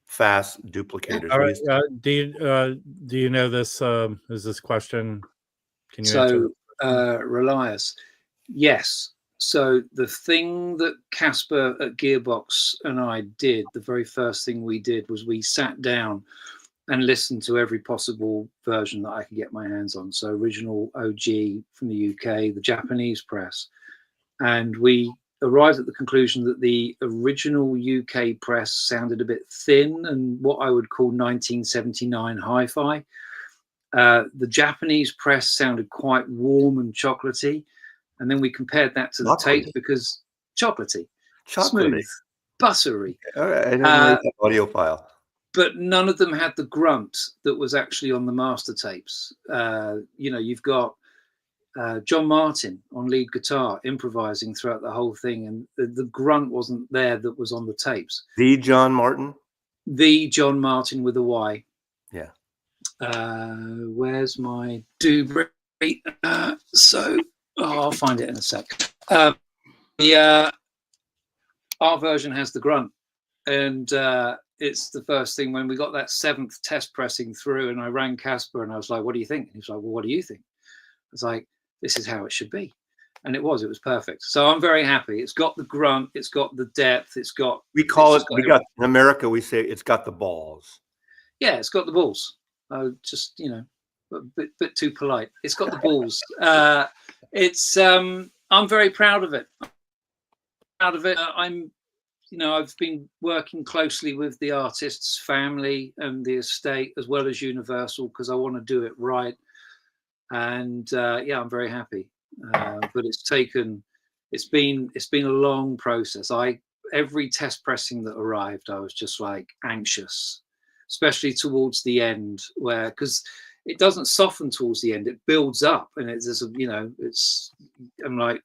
fast duplicators. All right. Do you know this? Is this question? Can you answer? Relias, yes. So the thing that Casper at Gearbox and I did, the very first thing we did was we sat down and listened to every possible version that I could get my hands on. So original OG from the UK, the Japanese press, and we arrived at the conclusion that the original UK press sounded a bit thin and what I would call 1979 hi-fi. The Japanese press sounded quite warm and chocolatey. And then we compared that to the tape, because chocolatey, smooth, buttery. All right, I didn't know that audio file. But none of them had the grunt that was actually on the master tapes. You know, you've got John Martin on lead guitar improvising throughout the whole thing, and the grunt wasn't there that was on the tapes. The John Martin? The John Martin with a Y. Yeah. Where's my doobry? I'll find it in a sec. Our version has the grunt, and it's the first thing when we got that 7th test pressing through, and I rang Casper and I was like, what do you think? And he was like, well, what do you think? I was like, this is how it should be. And it was perfect. So I'm very happy. It's got the grunt, it's got the depth, in America, we say it's got the balls. Yeah, it's got the balls. Just, you know, a bit too polite. It's got the balls. I'm very proud of it. I've been working closely with the artist's family and the estate, as well as Universal, because I want to do it right. And I'm very happy. But it's been a long process. Every test pressing that arrived, I was just like anxious, especially towards the end, because it doesnn't soften towards the end, it builds up, and I'm like,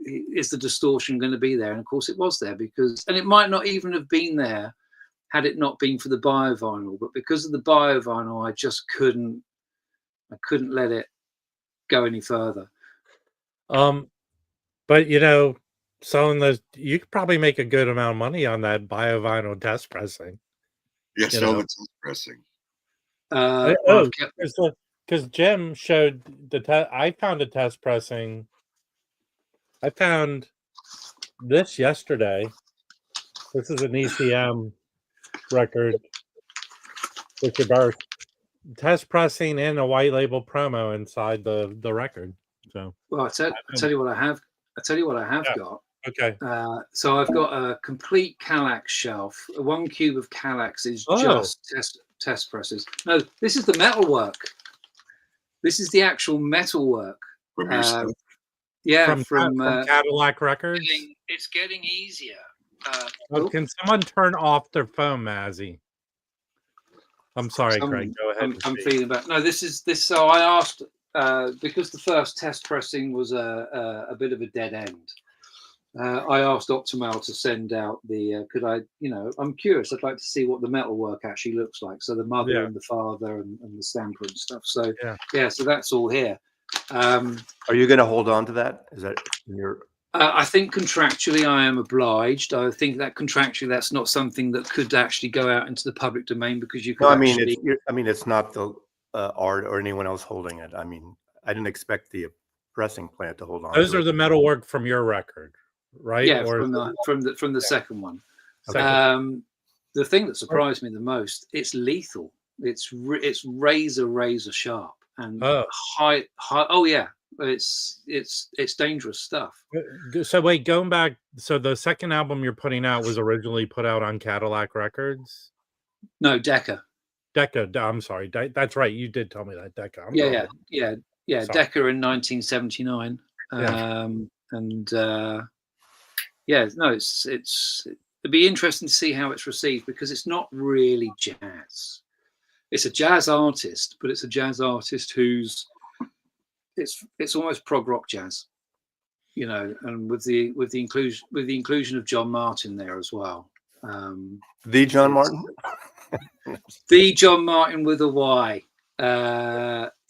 is the distortion going to be there? And of course it was there, and it might not even have been there had it not been for the biovinyl, but because of the biovinyl, I just couldn't let it go any further. But you know, selling the. You could probably make a good amount of money on that biovinyl test pressing. Yeah, You so know. it's pressing. Because Jim showed the I found a test pressing. I found this yesterday. This is an ECM record with your birth test pressing and a white label promo inside the record. So, well, I tell you what I have. Got. Okay. So I've got a complete Kallax shelf. 1 cube of Kallax is Oh. just test presses. No, this is the metalwork. This is the actual metalwork. From your stuff? Yeah, from Cadillac Records. It's getting easier. Can someone turn off their phone, Mazzy? I'm sorry, Craig. Go ahead. I'm feeling back. No, this. So I asked because the first test pressing was a bit of a dead end. I asked Optimal to send out the. Could I? I'm curious. I'd like to see what the metalwork actually looks like. So the mother and the father and the stamper and stuff. So so that's all here. Are you going to hold on to that? Is that your? I think contractually I am obliged. I think that contractually that's not something that could actually go out into the public domain because you could. No, it's not the art or anyone else holding it. I mean, I didn't expect the pressing plant to hold on. Those are the metalwork from your record, right? Yeah, from the second one. Okay. The thing that surprised me the most, it's lethal. It's razor sharp and high. Oh yeah. It's dangerous stuff. So wait, going back, so the second album you're putting out was originally put out on Cadillac Records? No, Decca. I'm sorry. That's right. You did tell me that, Decca. Yeah. Sorry. Decca in 1979. It'd be interesting to see how it's received because it's not really jazz. It's a jazz artist, but it's a jazz artist who's it's almost prog rock jazz, and with the inclusion of John Martin there as well. The John Martin? The John Martin with a Y.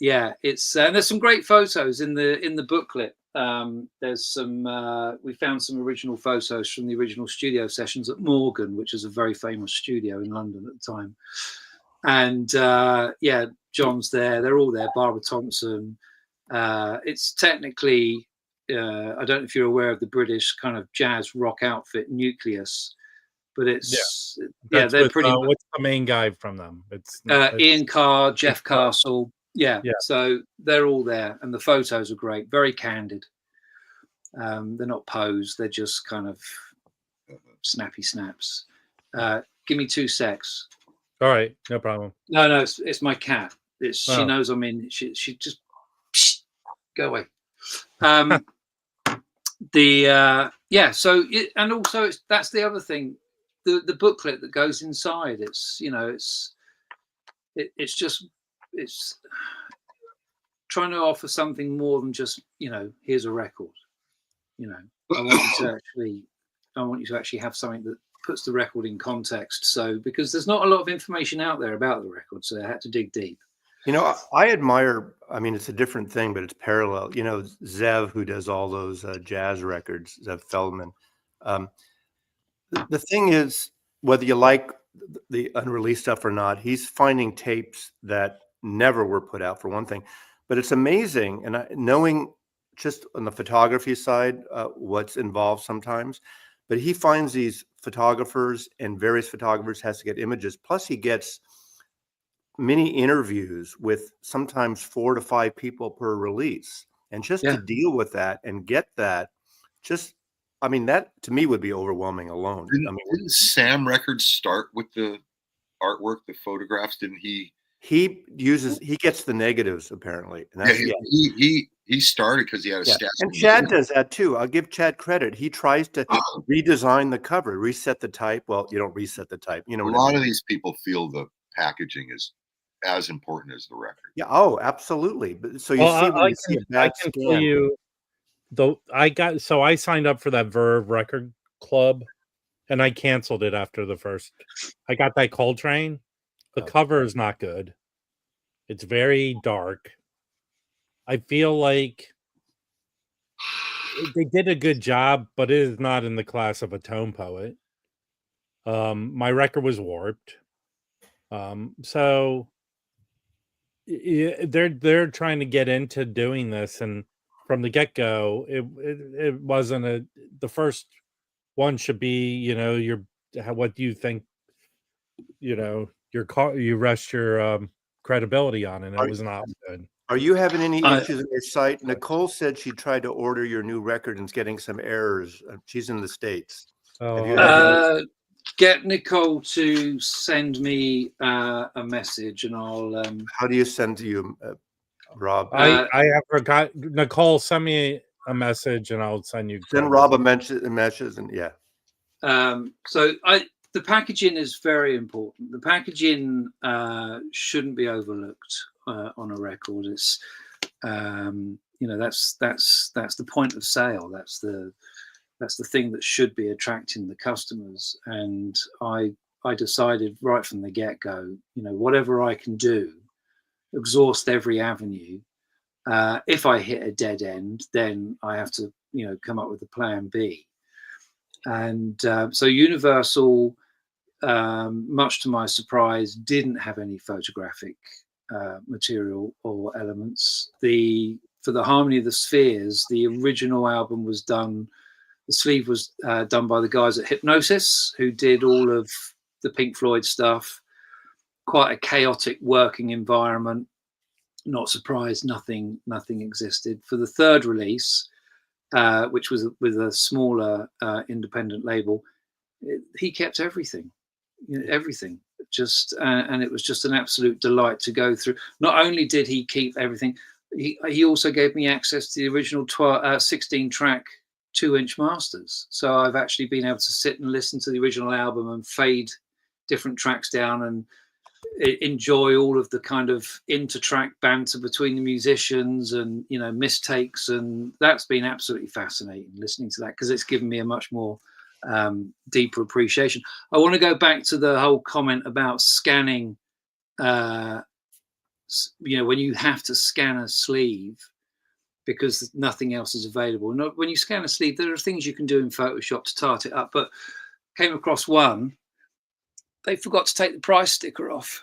It's there's some great photos in the booklet. There's some we found some original photos from the original studio sessions at Morgan, which is a very famous studio in London at the time. And John's there. They're all there. Barbara Thompson. It's technically, I don't know if you're aware of the British kind of jazz rock outfit Nucleus, but it's they're pretty. What's the main guy from them? It's Ian Carr, Jeff Castle. Yeah. So they're all there, and the photos are great, very candid. They're not posed; they're just kind of snappy snaps. Give me 2 secs. All right, no problem. No, it's my cat. She knows I'm in. She just. Go away. And also that's the other thing, the booklet that goes inside. It's it's trying to offer something more than just here's a record. I want you to actually have something that puts the record in context. So because there's not a lot of information out there about the record, so I had to dig deep. I admire, it's a different thing, but it's parallel. Zev, who does all those jazz records, Zev Feldman. The thing is, whether you like the unreleased stuff or not, he's finding tapes that never were put out, for one thing. But it's amazing, and knowing just on the photography side what's involved sometimes, but he finds these photographers, and various photographers has to get images. Plus, he gets many interviews with sometimes 4 to 5 people per release, and just to deal with that and get that, that to me would be overwhelming alone. Didn't Sam Records start with the artwork, the photographs? Didn't he? He gets the negatives apparently. And he started because he had a stash. And Chad does that too. I'll give Chad credit. He tries to redesign the cover, reset the type. Well, you don't reset the type. A lot of these people feel the packaging is as important as the record. Yeah. Oh, absolutely. But so you see a bad scan. Tell you, though, I signed up for that Verve record club, and I canceled it after the first. I got that Coltrane. The cover is not good. It's very dark. I feel like they did a good job, but it is not in the class of a tone poet. My record was warped. So they're trying to get into doing this, and from the get-go, it wasn't the first one should be, what do you think, you rest your credibility on, and it was not good. Are you having any issues in your site? Nicole said she tried to order your new record and is getting some errors. She's in the States. Get Nicole to send me a message, and I'll. How do you send to you, Rob? I have forgot. Nicole, send me a message, and I'll send you. Send Rob a message, and yeah. So the packaging is very important. The packaging shouldn't be overlooked on a record. It's that's the point of sale. That's the thing that should be attracting the customers. And I decided right from the get-go, whatever I can do, exhaust every avenue. If I hit a dead end, then I have to come up with a plan B. And so Universal, much to my surprise, didn't have any photographic material or elements. For the Harmony of the Spheres, the original album was done. The sleeve was done by the guys at Hypnosis, who did all of the Pink Floyd stuff. Quite a chaotic working environment. Not surprised, nothing existed. For the third release, which was with a smaller independent label, he kept everything, everything. And it was just an absolute delight to go through. Not only did he keep everything, he also gave me access to the original 16-track 2-inch masters. So I've actually been able to sit and listen to the original album and fade different tracks down and enjoy all of the kind of inter-track banter between the musicians and mistakes, and that's been absolutely fascinating listening to that, because it's given me a much more deeper appreciation. I want to go back to the whole comment about scanning, when you have to scan a sleeve because nothing else is available. When you scan a sleeve, there are things you can do in Photoshop to tart it up, but came across one. They forgot to take the price sticker off.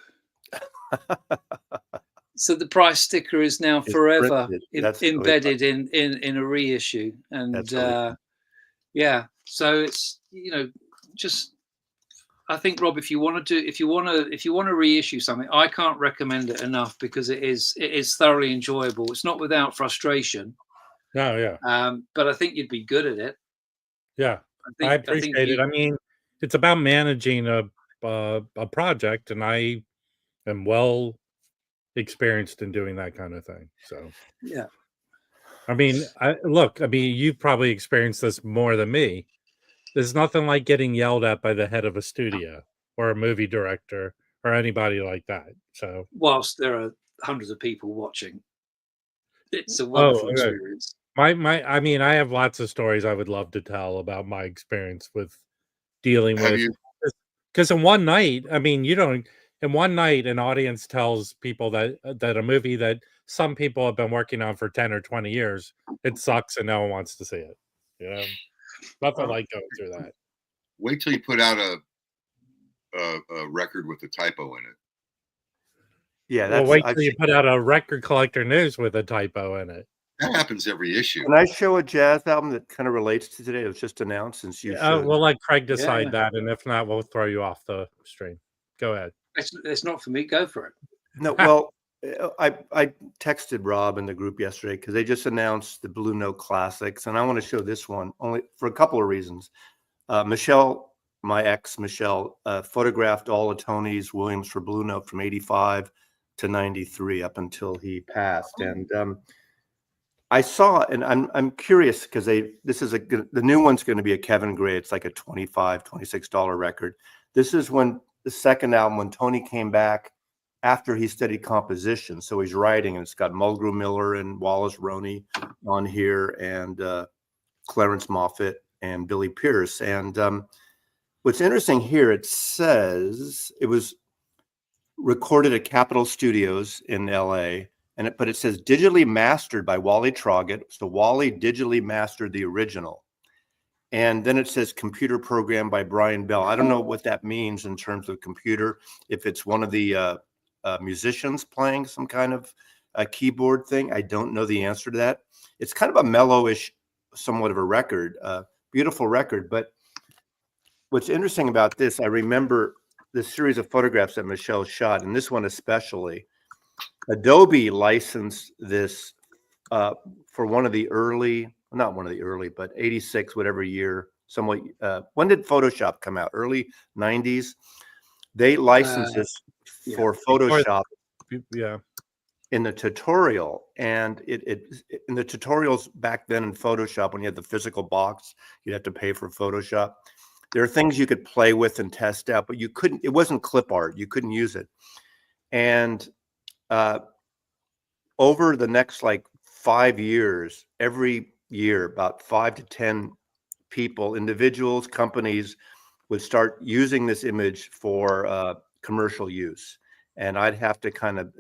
So the price sticker is now forever embedded in a reissue. And so it's, just, I think, Rob, if you want to reissue something, I can't recommend it enough, because it is thoroughly enjoyable. It's not without frustration. No, yeah. But I think you'd be good at it. Yeah, I appreciate it. I mean, it's about managing a project, and I am well experienced in doing that kind of thing. So yeah, I mean, you've probably experienced this more than me. There's nothing like getting yelled at by the head of a studio or a movie director or anybody like that. So whilst there are hundreds of people watching, it's a wonderful experience. I mean, I have lots of stories I would love to tell about my experience with dealing with. Because in one night, in one night, an audience tells people that a movie that some people have been working on for 10 or 20 years, it sucks and no one wants to see it. Nothing like going through that. Wait till you put out a record with a typo in it. Yeah, wait till you put out a record collector news with a typo in it. That happens every issue. Can I show a jazz album that kind of relates to today? It was just announced, since you we'll let Craig decide that, and if not, we'll throw you off the stream. Go ahead. It's not for me. Go for it. No, well, I texted Rob in the group yesterday because they just announced the Blue Note Classics, and I want to show this one only for a couple of reasons. Michelle, my ex Michelle, photographed all of Tony's Williams for Blue Note from 85 to 93 up until he passed, and I saw, and I'm curious, because the new one's going to be a Kevin Gray. It's like a $26 record. This is when the second album, when Tony came back after he studied composition. So he's writing, and it's got Mulgrew Miller and Wallace Roney on here, and Clarence Moffett and Billy Pierce. And what's interesting here, it says it was recorded at Capitol Studios in LA. but it says digitally mastered by Wally Troggett. So Wally digitally mastered the original. And then it says computer program by Brian Bell. I don't know what that means in terms of computer, if it's one of the musicians playing some kind of a keyboard thing. I don't know the answer to that. It's kind of a mellowish, somewhat of a record, beautiful record. But what's interesting about this, I remember the series of photographs that Michelle shot, and this one especially. Adobe licensed this for one of the early, not one of the early, but 86, whatever year, somewhat. When did Photoshop come out? Early 90s. They licensed this for Photoshop. Yeah. In the tutorial, and in the tutorials back then in Photoshop, when you had the physical box, you'd have to pay for Photoshop. There are things you could play with and test out, but you couldn't. It wasn't clip art. You couldn't use it. And over the next like 5 years, every year, about 5 to 10 people, individuals, companies would start using this image for commercial use. And I'd have to kind of,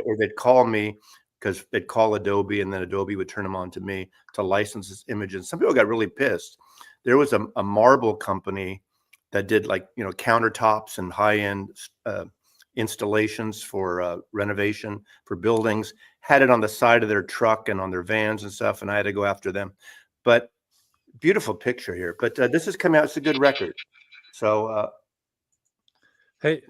or they'd call me, because they'd call Adobe, and then Adobe would turn them on to me to license this image. And some people got really pissed. There was a marble company that did like, countertops and high-end installations for renovation for buildings, had it on the side of their truck and on their vans and stuff. And I had to go after them. But beautiful picture here. But this is coming out. It's a good record. So, hey,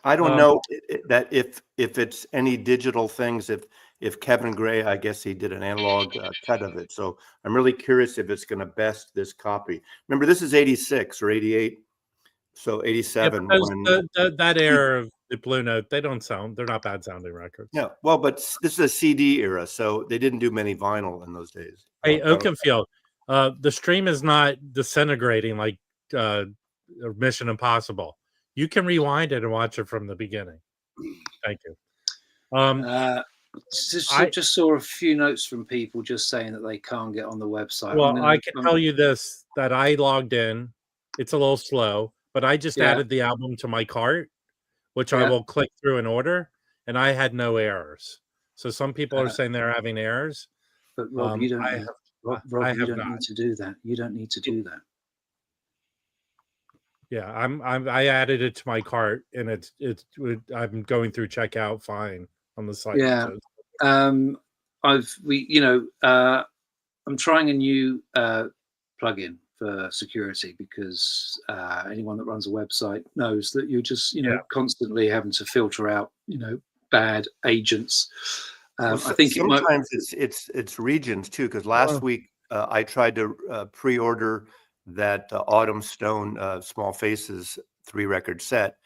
I don't know that if it's any digital things, if Kevin Gray, I guess he did an analog cut of it. So I'm really curious if it's going to best this copy. Remember, this is 86 or 88. So 87. That era of the Blue Note, they're not bad sounding records. Yeah. Well, but this is a CD era. So they didn't do many vinyl in those days. Hey, Oakenfield, the stream is not disintegrating like Mission Impossible. You can rewind it and watch it from the beginning. Thank you. I just saw a few notes from people just saying that they can't get on the website. Well, I can tell you this, that I logged in. It's a little slow, but I just added the album to my cart, which I will click through and order, and I had no errors. So some people are saying they're having errors. But Rob, you don't need to do that. You don't need to do that. Yeah, I added it to my cart, and I'm going through checkout fine on the site. Yeah, so. I'm trying a new plugin for security, because anyone that runs a website knows that you're just constantly having to filter out bad agents. I think sometimes it's regions too, because last week I tried to pre-order that Autumn Stone Small Faces 3-record set,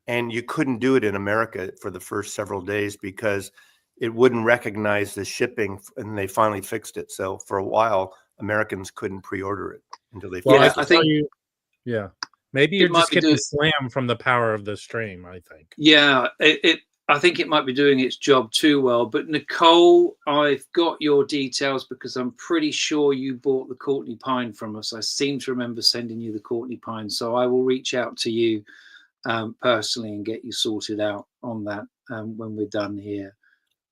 and you couldn't do it in America for the first several days because it wouldn't recognize the shipping, and they finally fixed it. So for a while, Americans couldn't pre-order it until they fixed it. I think maybe you're just getting slammed from the power of the stream, I think. Yeah, I think it might be doing its job too well. But Nicole, I've got your details because I'm pretty sure you bought the Courtney Pine from us. I seem to remember sending you the Courtney Pine. So I will reach out to you personally and get you sorted out on that when we're done here.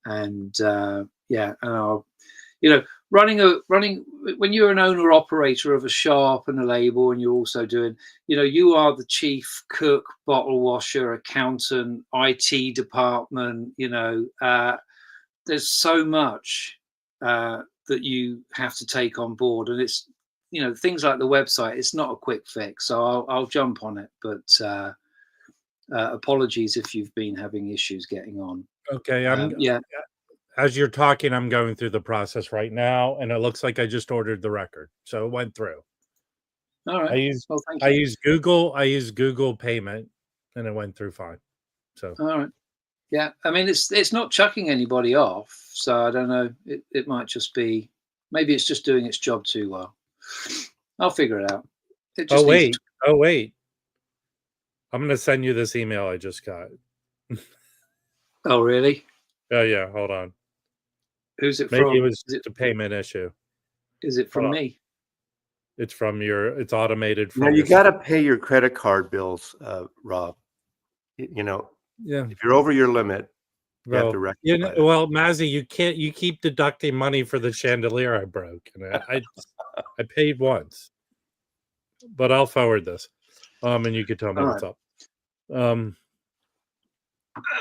And and I'll, running when you're an owner operator of a shop and a label, and you're also doing, you are the chief cook, bottle washer, accountant, IT department, there's so much that you have to take on board, and it's, things like the website, it's not a quick fix. So I'll jump on it, but apologies if you've been having issues getting on. Okay. As you're talking, I'm going through the process right now, and it looks like I just ordered the record, so it went through. All right. I use Google Payment, and it went through fine. So all right. Yeah, I mean, it's not chucking anybody off, so I don't know. It might just be, maybe it's just doing its job too well. I'll figure it out. Oh wait. I'm going to send you this email I just got. Oh really? Oh yeah. Hold on. Who's it Maybe from? It was a payment issue. Is it from me? It's from it's automated. From you got to pay your credit card bills, Rob. If you're over your limit, You have to rectify that. well, Mazzy, you keep deducting money for the chandelier I broke, and I paid once, but I'll forward this, and you can tell me what's up.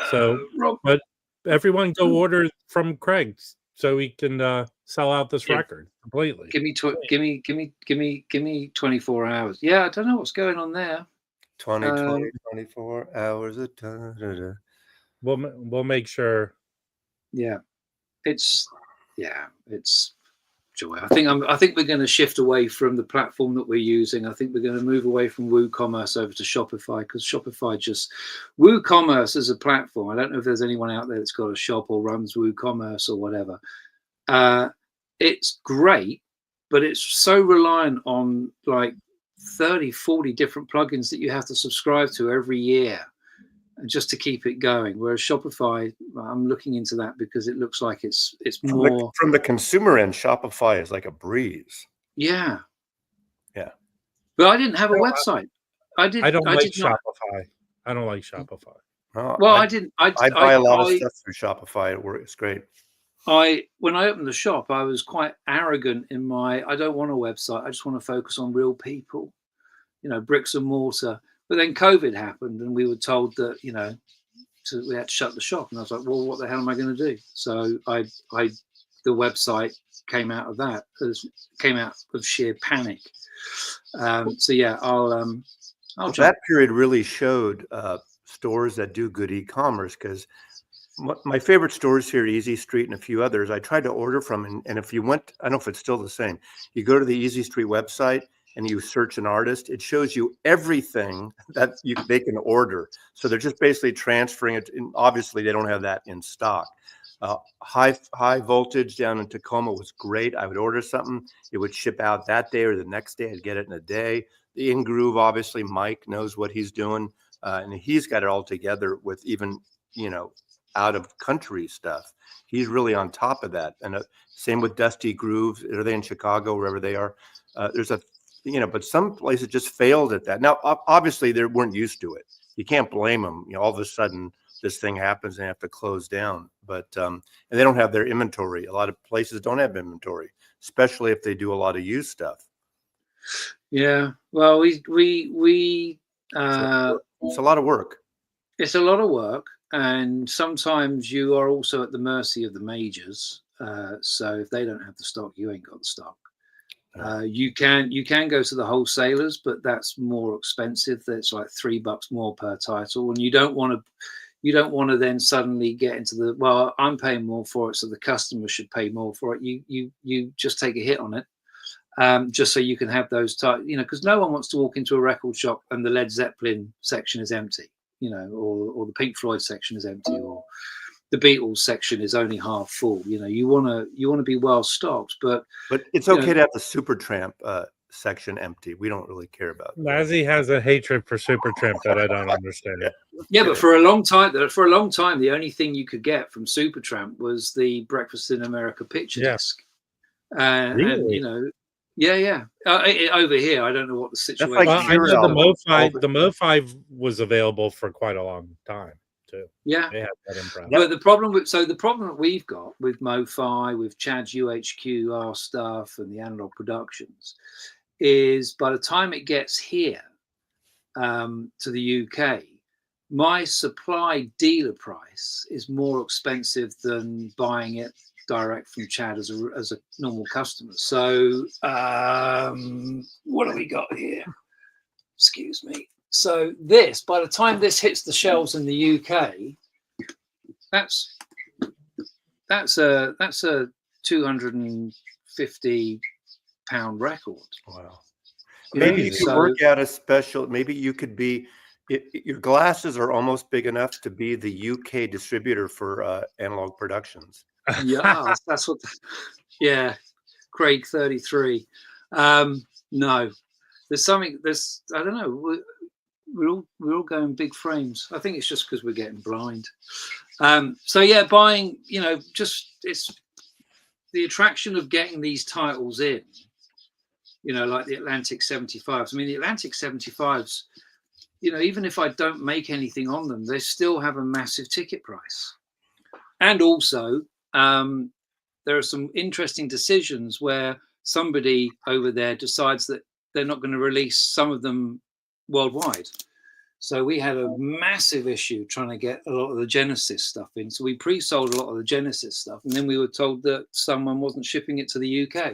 So, Rob, but everyone go order from Craig so we can sell out this record completely. Give me 24 hours. Yeah, I don't know what's going on there. 24 hours. We'll make sure. Yeah, it's joy. I think we're going to shift away from the platform that we're using. I think we're going to move away from WooCommerce over to Shopify, because Shopify WooCommerce as a platform. I don't know if there's anyone out there that's got a shop or runs WooCommerce or whatever. It's great, but it's so reliant on like 30, 40 different plugins that you have to subscribe to every year just to keep it going. Whereas Shopify, I'm looking into that because it looks like it's more from the consumer end. Shopify is like a breeze. Yeah. But I didn't have a website. I don't like Shopify. I don't like Shopify. Well, I buy a lot of stuff through Shopify. It's great. When I opened the shop, I was quite arrogant in I don't want a website. I just want to focus on real people, bricks and mortar. But then COVID happened, and we were told that, we had to shut the shop. And I was like, well, what the hell am I going to do? So the website came out of that. Came out of sheer panic. So yeah, I'll that period really showed stores that do good e-commerce, because my favorite stores here, Easy Street and a few others, I tried to order from, and if you went, I don't know if it's still the same, you go to the Easy Street website and you search an artist, it shows you everything that they can order. So they're just basically transferring it. And obviously, they don't have that in stock. High voltage down in Tacoma was great. I would order something, it would ship out that day or the next day. I'd get it in a day. The In Groove, obviously, Mike knows what he's doing, and he's got it all together with even out of country stuff. He's really on top of that. And same with Dusty Groove. Are they in Chicago, wherever they are? There's but some places just failed at that. Now, obviously, they weren't used to it. You can't blame them. All of a sudden, this thing happens and they have to close down. But and they don't have their inventory. A lot of places don't have inventory, especially if they do a lot of used stuff. Yeah. Well, it's a lot of work. It's a lot of work. And sometimes you are also at the mercy of the majors. So if they don't have the stock, you ain't got the stock. You can go to the wholesalers, but that's more expensive. That's like $3 more per title, and you don't want to then suddenly get into I'm paying more for it, so the customer should pay more for it. You just take a hit on it, just so you can have those because no one wants to walk into a record shop and the Led Zeppelin section is empty. Or the Pink Floyd section is empty, or the Beatles section is only half full. You want to be well stocked, but it's okay to have the Supertramp section empty. We don't really care about that. Mazzy has a hatred for Supertramp that I don't understand. Yeah, but for a long time, the only thing you could get from Supertramp was the Breakfast in America picture disc. Really? And yeah. Over here, I don't know what the situation is. I know the Mo5 was available for quite a long time too. Yeah, they had that impressive. But the problem that we've got with Mo5, with Chad's UHQR stuff and the Analog Productions, is by the time it gets here to the UK, my supply dealer price is more expensive than buying it direct from Chad as a normal customer. So what have we got here? Excuse me. So by the time this hits the shelves in the UK, that's a £250 record. Wow. Maybe you could work out a special. Maybe you could be. Your glasses are almost big enough to be the UK distributor for Analog Productions. Yeah, that's what. Yeah, Craig 33. No, there's something. I don't know. We're all going big frames. I think it's just because we're getting blind. So yeah, buying. It's the attraction of getting these titles in. Like the Atlantic 75s. I mean, the Atlantic 75s. Even if I don't make anything on them, they still have a massive ticket price. And also, there are some interesting decisions where somebody over there decides that they're not going to release some of them worldwide. So we had a massive issue trying to get a lot of the Genesis stuff in. So we pre-sold a lot of the Genesis stuff, and then we were told that someone wasn't shipping it to the UK.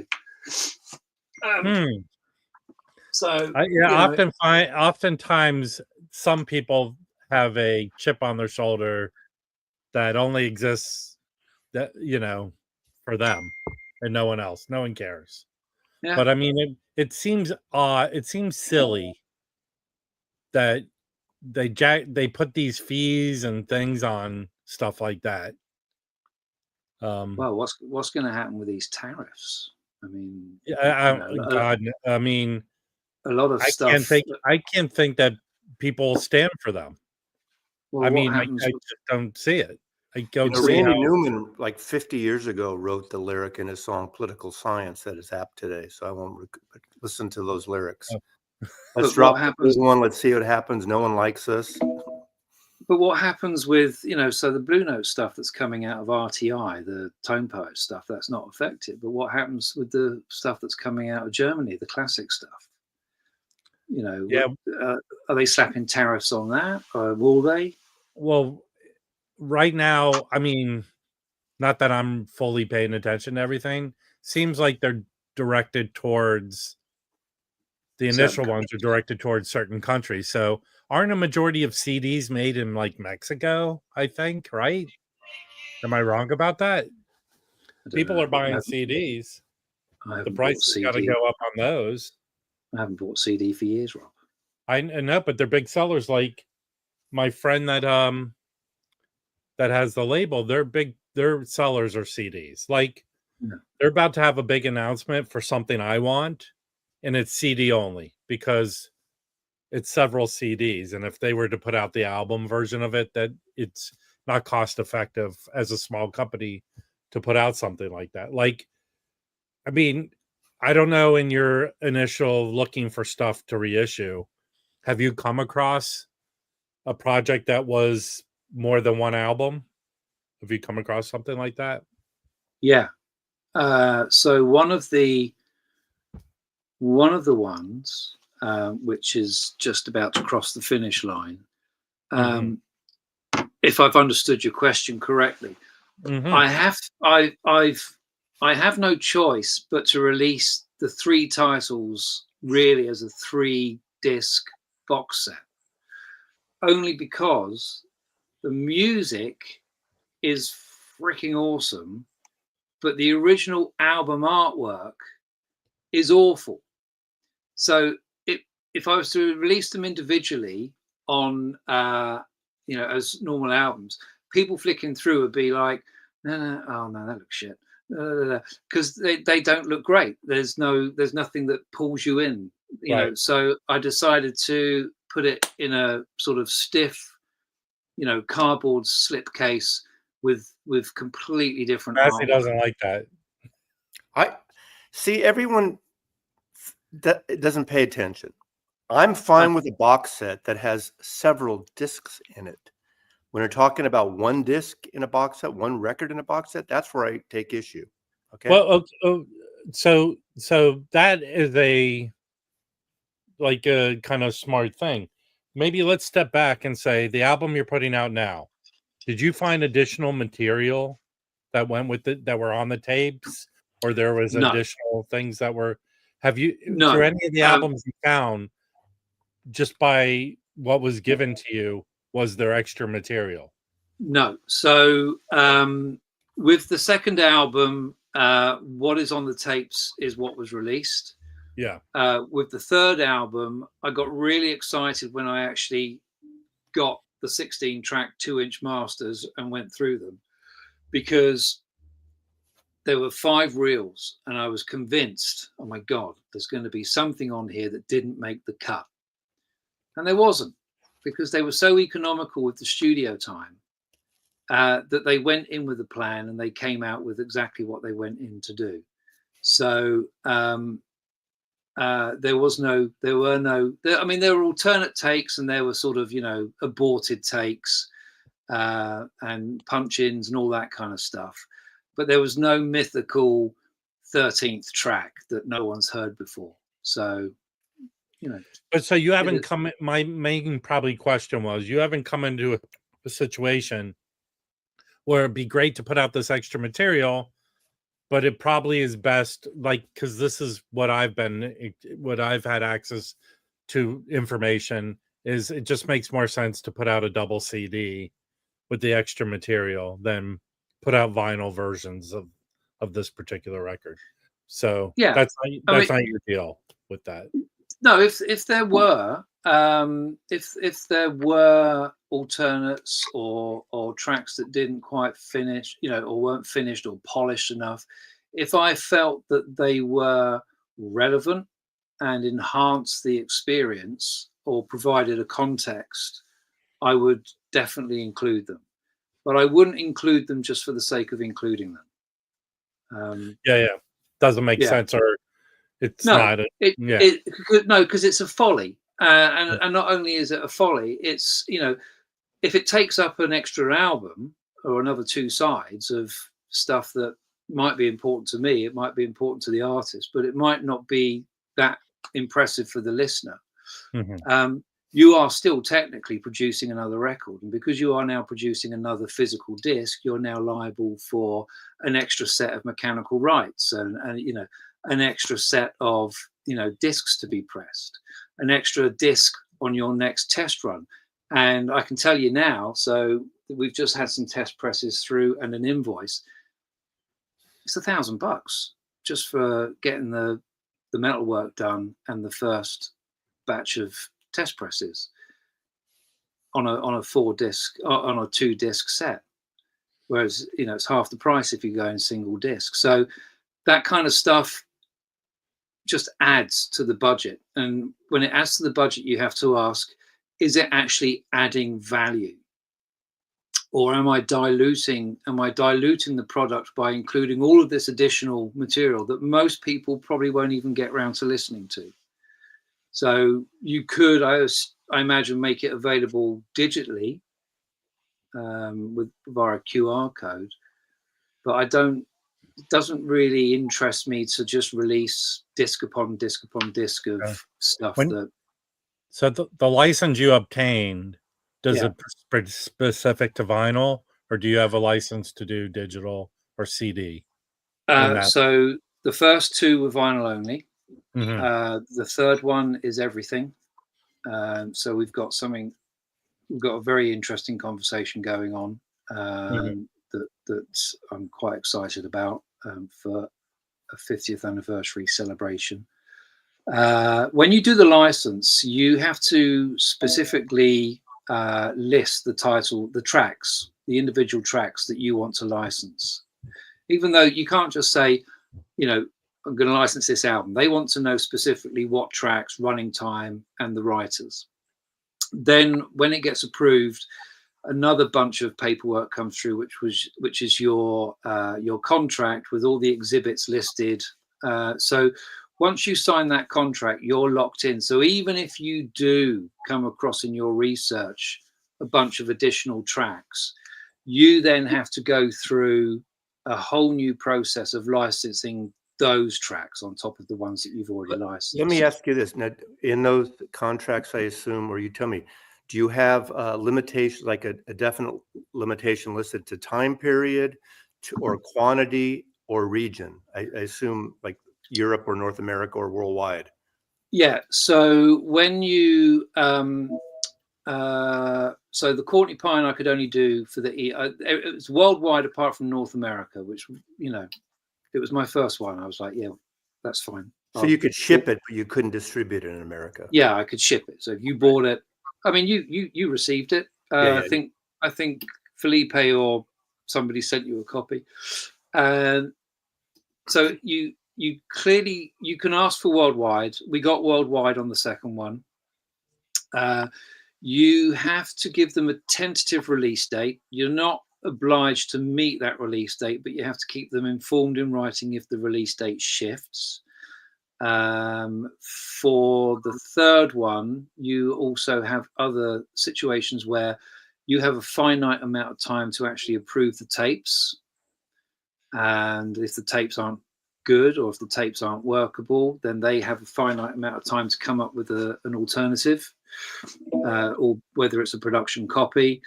So oftentimes some people have a chip on their shoulder that only exists that for them and no one else. No one cares. Yeah. But I mean, it seems it seems silly that they put these fees and things on stuff like that. Well, what's going to happen with these tariffs? I mean, I mean, a lot of stuff. I can't think that people stand for them. Well, I mean, I just don't see it. I don't see Randy how... Newman, like 50 years ago, wrote the lyric in his song "Political Science" that is apt today. So I won't listen to those lyrics. Let's drop this one. Let's see what happens. No one likes us. But what happens with, so the Blue Note stuff that's coming out of RTI, the Tone Poet stuff, that's not affected. But what happens with the stuff that's coming out of Germany, the classic stuff? Are they slapping tariffs on that? Or will they? Well, right now, I mean, not that I'm fully paying attention to everything. Seems like they're directed towards... The initial ones are directed towards certain countries. So aren't a majority of CDs made in like Mexico, I think, right? Am I wrong about that? People are buying CDs. The price has got to go up on those. I haven't bought CD for years, Rob. I know, but they're big sellers. Like my friend that has the label, their sellers are CDs. Like they're about to have a big announcement for something I want. And it's CD only because it's several CDs. And if they were to put out the album version of it, that it's not cost effective as a small company to put out something like that. Like, I mean, I don't know, in your initial looking for stuff to reissue, have you come across a project that was more than one album? Have you come across something like that? Yeah. So one of the ones, which is just about to cross the finish line, if I've understood your question correctly, I have no choice but to release the 3 titles really as a 3-disc box set, only because the music is freaking awesome, but the original album artwork is awful. So if I was to release them individually on, as normal albums, people flicking through would be like, no, that looks shit, because they don't look great. There's nothing that pulls you in, you know. So I decided to put it in a sort of stiff, cardboard slipcase with completely different. Massey doesn't like that. I see everyone that doesn't pay attention. I'm fine with a box set that has several discs in it. When you're talking about one disc in a box set, one record in a box set, that's where I take issue. Okay. Well, so that is a kind of smart thing. Maybe let's step back and say the album you're putting out now, did you find additional material that went with it that were on the tapes, or there was additional things that were? Have you through any of the albums you found, just by what was given to you, was there extra material? No. So with the second album, what is on the tapes is what was released. Yeah. With the third album, I got really excited when I actually got the 16-track 2-inch masters and went through them, because there were 5 reels and I was convinced, oh my God, there's going to be something on here that didn't make the cut. And there wasn't, because they were so economical with the studio time that they went in with a plan and they came out with exactly what they went in to do. So there were alternate takes, and there were sort of, aborted takes. and punch-ins and all that kind of stuff. But there was no mythical 13th track that no one's heard before. So, you know. But so you haven't come. My main probably question was you haven't come into a situation where it'd be great to put out this extra material, but it probably is best, like, because this is what I've had access to information, is it just makes more sense to put out a double CD with the extra material than put out vinyl versions of this particular record. So yeah, that's not your deal with that. No, if there were if there were alternates or tracks that didn't quite finish, you know, or weren't finished or polished enough, if I felt that they were relevant and enhanced the experience or provided a context, I would definitely include them. But I wouldn't include them just for the sake of including them. Doesn't make sense, or it's not. No, because it's a folly, and not only is it a folly, it's, you know, if it takes up an extra album or another 2 sides of stuff that might be important to me, it might be important to the artist, but it might not be that impressive for the listener. You are still technically producing another record, and because you are now producing another physical disc, you're now liable for an extra set of mechanical rights and you know, an extra set of, you know, discs to be pressed, an extra disc on your next test run. And I can tell you now, so we've just had some test presses through and an invoice. It's $1,000 just for getting the metalwork done and the first batch of test presses on a 4-disc, on a 2-disc set, whereas, you know, it's half the price if you go in single disc. So that kind of stuff just adds to the budget, and when it adds to the budget, you have to ask, is it actually adding value, or am I diluting the product by including all of this additional material that most people probably won't even get around to listening to? So you could, I imagine, make it available digitally via QR code, but it doesn't really interest me to just release disc upon disc upon disc of stuff. So the license you obtained, does it specific to vinyl, or do you have a license to do digital or CD? So the first 2 were vinyl only. The third one is everything. So we've got a very interesting conversation going on that I'm quite excited about for a 50th anniversary celebration. When you do the license, you have to specifically list the title, the tracks, the individual tracks that you want to license. Even though you can't just say, you know, I'm going to license this album. They want to know specifically what tracks, running time, and the writers. Then when it gets approved, another bunch of paperwork comes through, which is your contract with all the exhibits listed. So once you sign that contract, you're locked in. So even if you do come across in your research a bunch of additional tracks, you then have to go through a whole new process of licensing those tracks on top of the ones that you've already licensed. Let me ask you this. Now, in those contracts, I assume, or you tell me, do you have limitations, like a definite limitation listed to time period or quantity or region? I assume like Europe or North America or worldwide. Yeah. So when you so the Courtney Pine I could only do for it was worldwide apart from North America, which, you know, it was my first one. I was like, yeah, that's fine. So you could ship it, but you couldn't distribute it in America. Yeah, I could ship it. So if you bought it, I mean, you received it. I think Felipe or somebody sent you a copy. So you clearly, you can ask for worldwide. We got worldwide on the second one. You have to give them a tentative release date. You're not obliged to meet that release date, but you have to keep them informed in writing if the release date shifts. For the third one, you also have other situations where you have a finite amount of time to actually approve the tapes. And if the tapes aren't good, or if the tapes aren't workable, then they have a finite amount of time to come up with an alternative, or whether it's a production copy.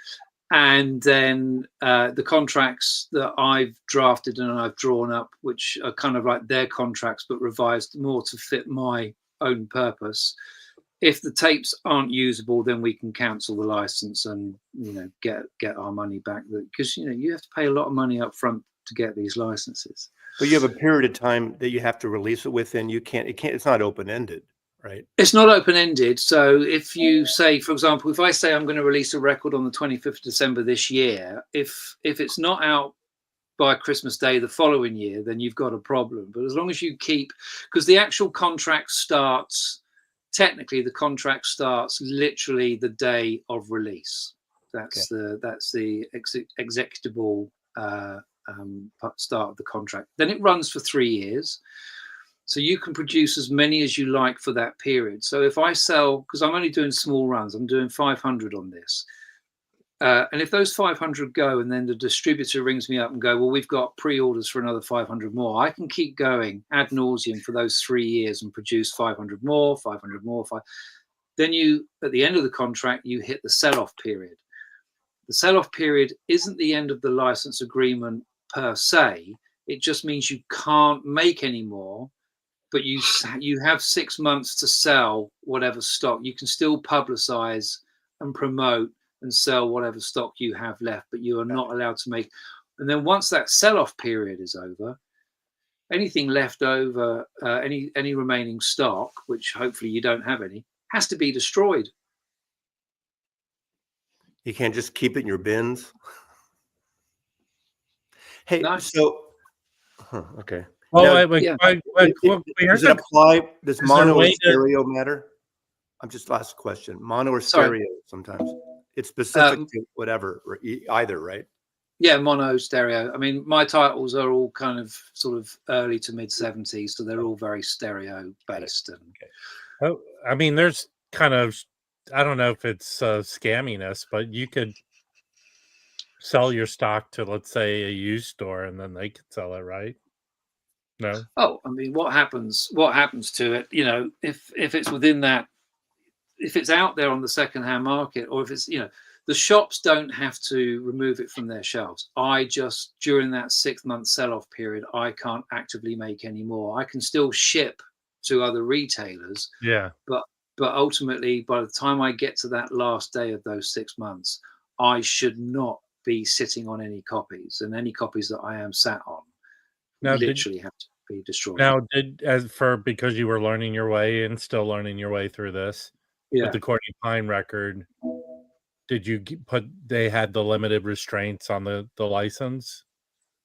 And then the contracts that I've drafted and I've drawn up, which are kind of like their contracts but revised more to fit my own purpose. If the tapes aren't usable, then we can cancel the license and, you know, get our money back. Because, you know, you have to pay a lot of money up front to get these licenses. But you have a period of time that you have to release it within. It's not open-ended, right? It's not open-ended. So if you say, for example, if I say I'm going to release a record on the 25th of December this year, if it's not out by Christmas Day the following year, then you've got a problem. But as long as you keep, because the actual contract starts, technically the contract starts literally the day of release. That's the executable start of the contract. Then it runs for 3 years. So you can produce as many as you like for that period. So if I sell, because I'm only doing small runs, I'm doing 500 on this. And if those 500 go, and then the distributor rings me up and go, well, we've got pre-orders for another 500 more, I can keep going ad nauseum for those 3 years and produce 500 more, 500 more. Then you, at the end of the contract, you hit the sell-off period. The sell-off period isn't the end of the license agreement per se. It just means you can't make any more, but you have 6 months to sell whatever stock. You can still publicize and promote and sell whatever stock you have left, but you are not allowed to make. And then once that sell-off period is over, anything left over, any remaining stock, which hopefully you don't have any, has to be destroyed. You can't just keep it in your bins. Hey, Nice. so okay. Well, Does it apply? Does mono way or to- stereo matter? I'm just last question. Mono or stereo sometimes. It's specific to whatever, or either, right? Yeah, mono, stereo. I mean, my titles are all kind of sort of early to mid 70s, so they're all very stereo based. And Oh, I mean, there's kind of, I don't know if it's scamminess, but you could sell your stock to, let's say, a used store, and then they could sell it, right? No. Oh, I mean, what happens to it? You know, if it's within that, if it's out there on the secondhand market, or if it's, you know, the shops don't have to remove it from their shelves. I just, during that 6 month sell-off period, I can't actively make any more. I can still ship to other retailers. Yeah. But ultimately, by the time I get to that last day of those 6 months, I should not be sitting on any copies, and any copies that I am sat on Now, literally have to be destroyed. Now, because you were learning your way and still learning your way through this, with the Courtney Pine record, did you they had the limited restraints on the license?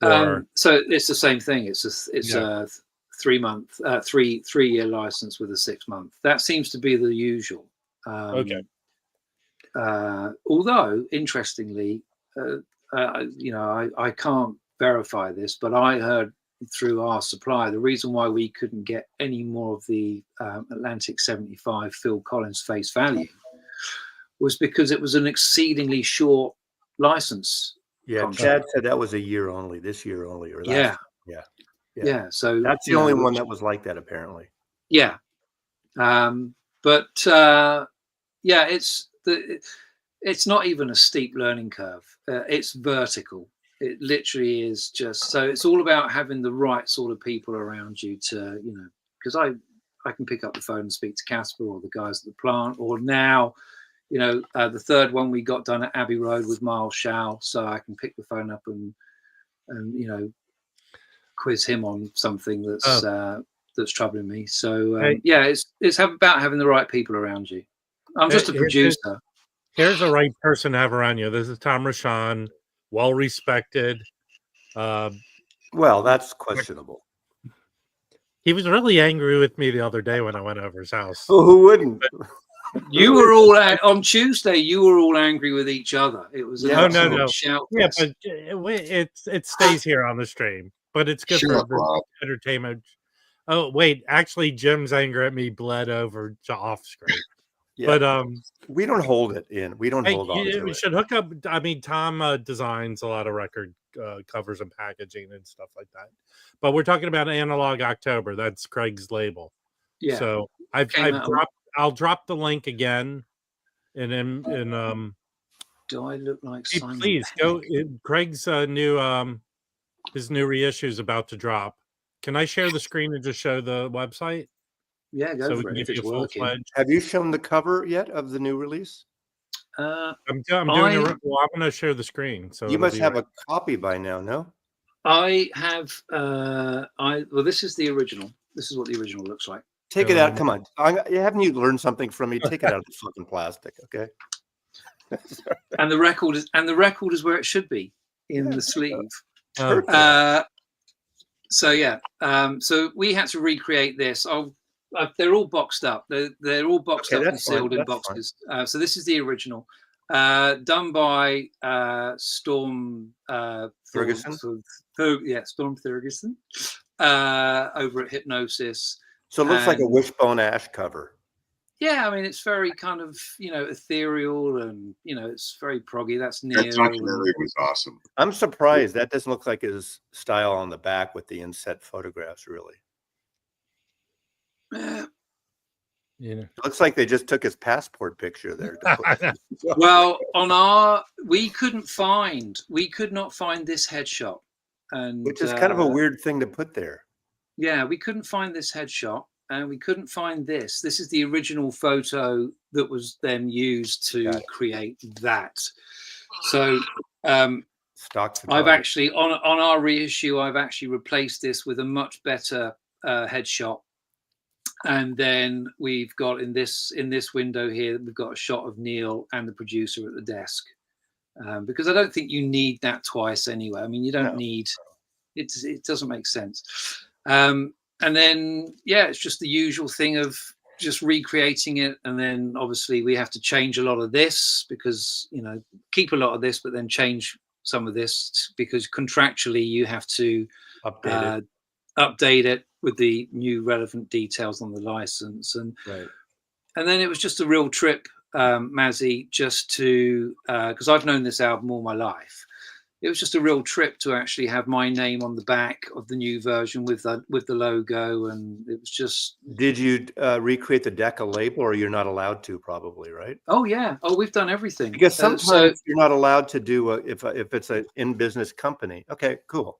Or So it's the same thing. It's a 3 month, 3 year license with a 6 month. That seems to be the usual. Okay. Although interestingly, you know, I can't verify this, but I heard through our supplier, the reason why we couldn't get any more of the Atlantic 75 Phil Collins face value was because it was an exceedingly short license. Yeah, contract. Chad said that was a year only, this year only, or last year. Yeah. So that's the only one that was like that, apparently. Yeah. It's not even a steep learning curve. It's vertical. It literally is just, so it's all about having the right sort of people around you to, you know, because I can pick up the phone and speak to Casper or the guys at the plant, or now, you know, the third one we got done at Abbey Road with Miles Shaw, so I can pick the phone up and you know, quiz him on something that's troubling me. So it's about having the right people around you. I'm just a producer. Here's the right person to have around you. This is Tom Rashawn, well respected. Well, that's questionable. He was really angry with me the other day when I went over his house. Oh, who wouldn't? You were all on Tuesday. You were all angry with each other. It was no. Shout yeah, but it stays here on the stream. But it's good for the entertainment. Oh wait, actually, Jim's anger at me bled over to off screen. Yeah. But we don't hold it in. We don't hey, hold on to we it. should hook up. I mean, Tom designs a lot of record covers and packaging and stuff like that. But we're talking about Analog October. That's Craig's label. Yeah. So I've Came out on- dropped. I'll drop the link again, and in Do I look like Simon? please go. Craig's new his new reissue is about to drop. Can I share the screen and just show the website? Yeah, go So we for can it if give you it's a full working. fledged. Have you shown the cover yet of the new release? I'm doing I'm going to share the screen. So You must have a copy by now, no? I have. Well, this is the original. This is what the original looks like. Take it out. Come on. Haven't you learned something from me? Take it out of the fucking plastic, okay? And the record is where it should be, in the sleeve. So yeah. So we had to recreate this. They're all boxed up. They're all boxed up and sealed in boxes. So this is the original, done by Storm Ferguson. Storm Ferguson, over at Hypnosis. So it looks like a Wishbone Ash cover. Yeah, I mean it's very kind of ethereal and it's very proggy. That's Neil. That documentary was awesome. I'm surprised that doesn't look like his style on the back with the inset photographs. Really. It looks like they just took his passport picture there. Well, we could not find this headshot, and which is kind of a weird thing to put there. Yeah, we couldn't find this headshot, and we couldn't find this. This is the original photo that was then used to create that. So, stock. I've actually on our reissue, I've actually replaced this with a much better headshot. And then we've got in this window here, we've got a shot of Neil and the producer at the desk, because I don't think you need that twice anyway. I mean, you don't need it. It doesn't make sense. And then it's just the usual thing of just recreating it, and then obviously we have to change a lot of this because keep a lot of this, but then change some of this because contractually you have to update it with the new relevant details on the license, and then it was just a real trip, Mazzy, just to because I've known this album all my life. It was just a real trip to actually have my name on the back of the new version with the logo, and it was just. Did you recreate the Decca label, or you're not allowed to? Probably, right? Oh yeah. Oh, we've done everything. Because sometimes you're not allowed to do if it's an in-business company. Okay, cool.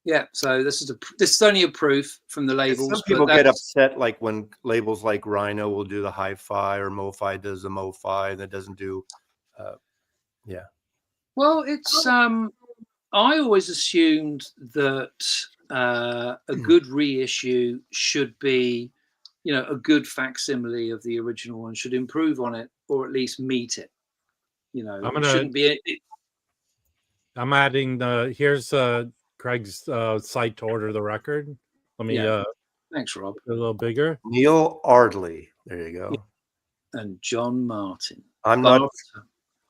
Yeah, so this is only a proof from the labels. Some people get upset, like when labels like Rhino will do the hi-fi or Mo-Fi does the Mo-Fi that doesn't do, Well, it's I always assumed that a good reissue should be, a good facsimile of the original and should improve on it or at least meet it. It shouldn't be. I'm adding here's Craig's site to order the record. Let me thanks, Rob. A little bigger. Neil Ardley. There you go. And John Martin. I'm not.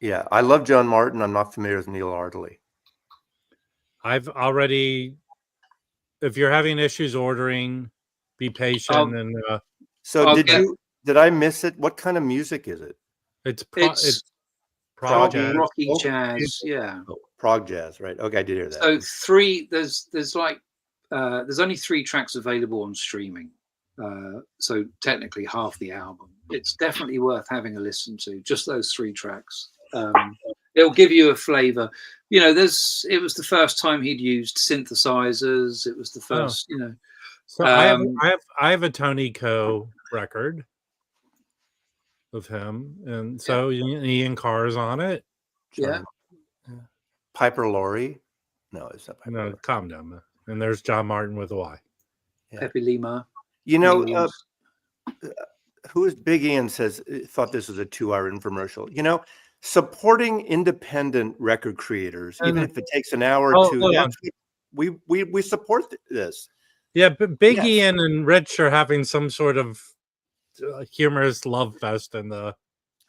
Yeah, I love John Martin. I'm not familiar with Neil Ardley. I've already. If you're having issues ordering, be patient and. So did I miss it? What kind of music is it? It's prog jazz. Rocky jazz, yeah. Prog jazz, right? Okay, I did hear that. So there's only 3 tracks available on streaming. So technically half the album. It's definitely worth having a listen to. Just those 3 tracks. It'll give you a flavor. It was the first time he'd used synthesizers. It was the first, So I have a Tony Co record of him, and so Ian Carr's on it. Yeah. Piper Laurie. No, it's not Piper. No, calm down, man. And there's John Martin with a Y. Pepe Lima. Who is Big Ian thought this was a 2-hour infomercial. Supporting independent record creators, even if it takes an hour or two, we support this. Yeah, but Big Ian and Rich are having some sort of humorous love fest in the.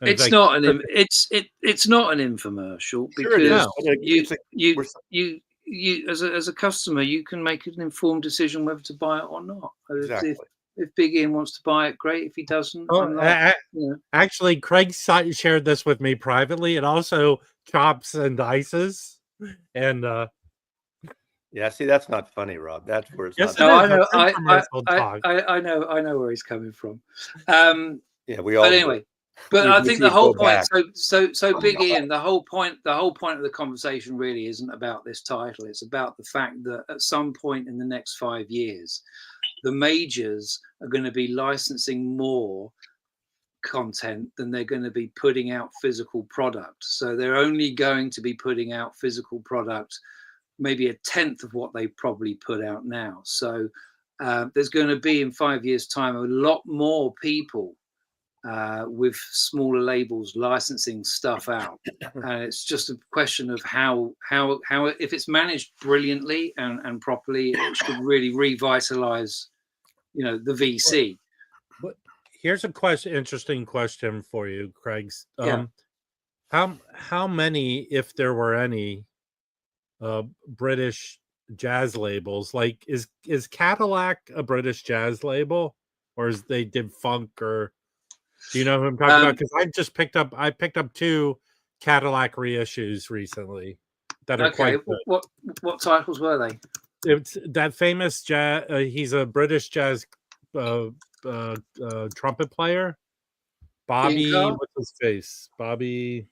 It's not an infomercial because you as a customer you can make an informed decision whether to buy it or not. Exactly. If Big Ian wants to buy it, great. If he doesn't, Oh, I'm not, you know. actually, Craig shared this with me privately, and also Chops and Dices. And Yeah, see, that's not funny, Rob. That's where it's yes, not. it No, is. I know. That's commercial talk. I know where he's coming from. Yeah, we all. But anyway, but You I can think see the it whole go point. back. So Big Ian. The whole point of the conversation really isn't about this title. It's about the fact that at some point in the next 5 years, the majors are going to be licensing more content than they're going to be putting out physical product. So they're only going to be putting out physical product maybe a tenth of what they probably put out now. So there's going to be in 5 years' time a lot more people with smaller labels licensing stuff out, and it's just a question of how if it's managed brilliantly and properly, it should really revitalize, you know, the VC. But here's a interesting question for you, Craig. Yeah. How many, if there were any, British jazz labels? Like, is Cadillac a British jazz label, or is they did funk, or do you know who I'm talking about? Because I picked up 2 Cadillac reissues recently that are quite good. What titles were they? It's that famous jazz. He's a British jazz trumpet player. Bobby, what's his face? Bobby.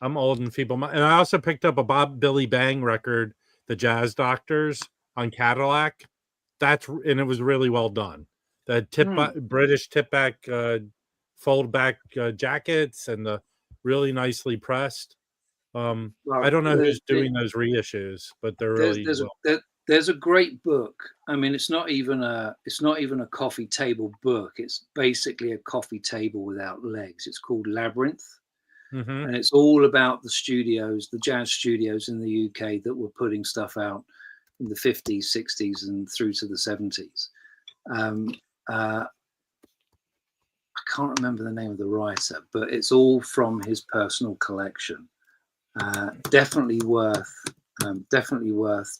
I'm old and feeble. And I also picked up a Billy Bang record, The Jazz Doctors, on Cadillac. And it was really well done. The British tip back, fold back jackets, and the really nicely pressed. I don't know who's doing those reissues, but they're really there's a great book. I mean, it's not even a coffee table book. It's basically a coffee table without legs. It's called Labyrinth. Mm-hmm. And it's all about the studios, the jazz studios in the UK that were putting stuff out in the 50s, 60s, and through to the 70s. I can't remember the name of the writer, but it's all from his personal collection. Definitely worth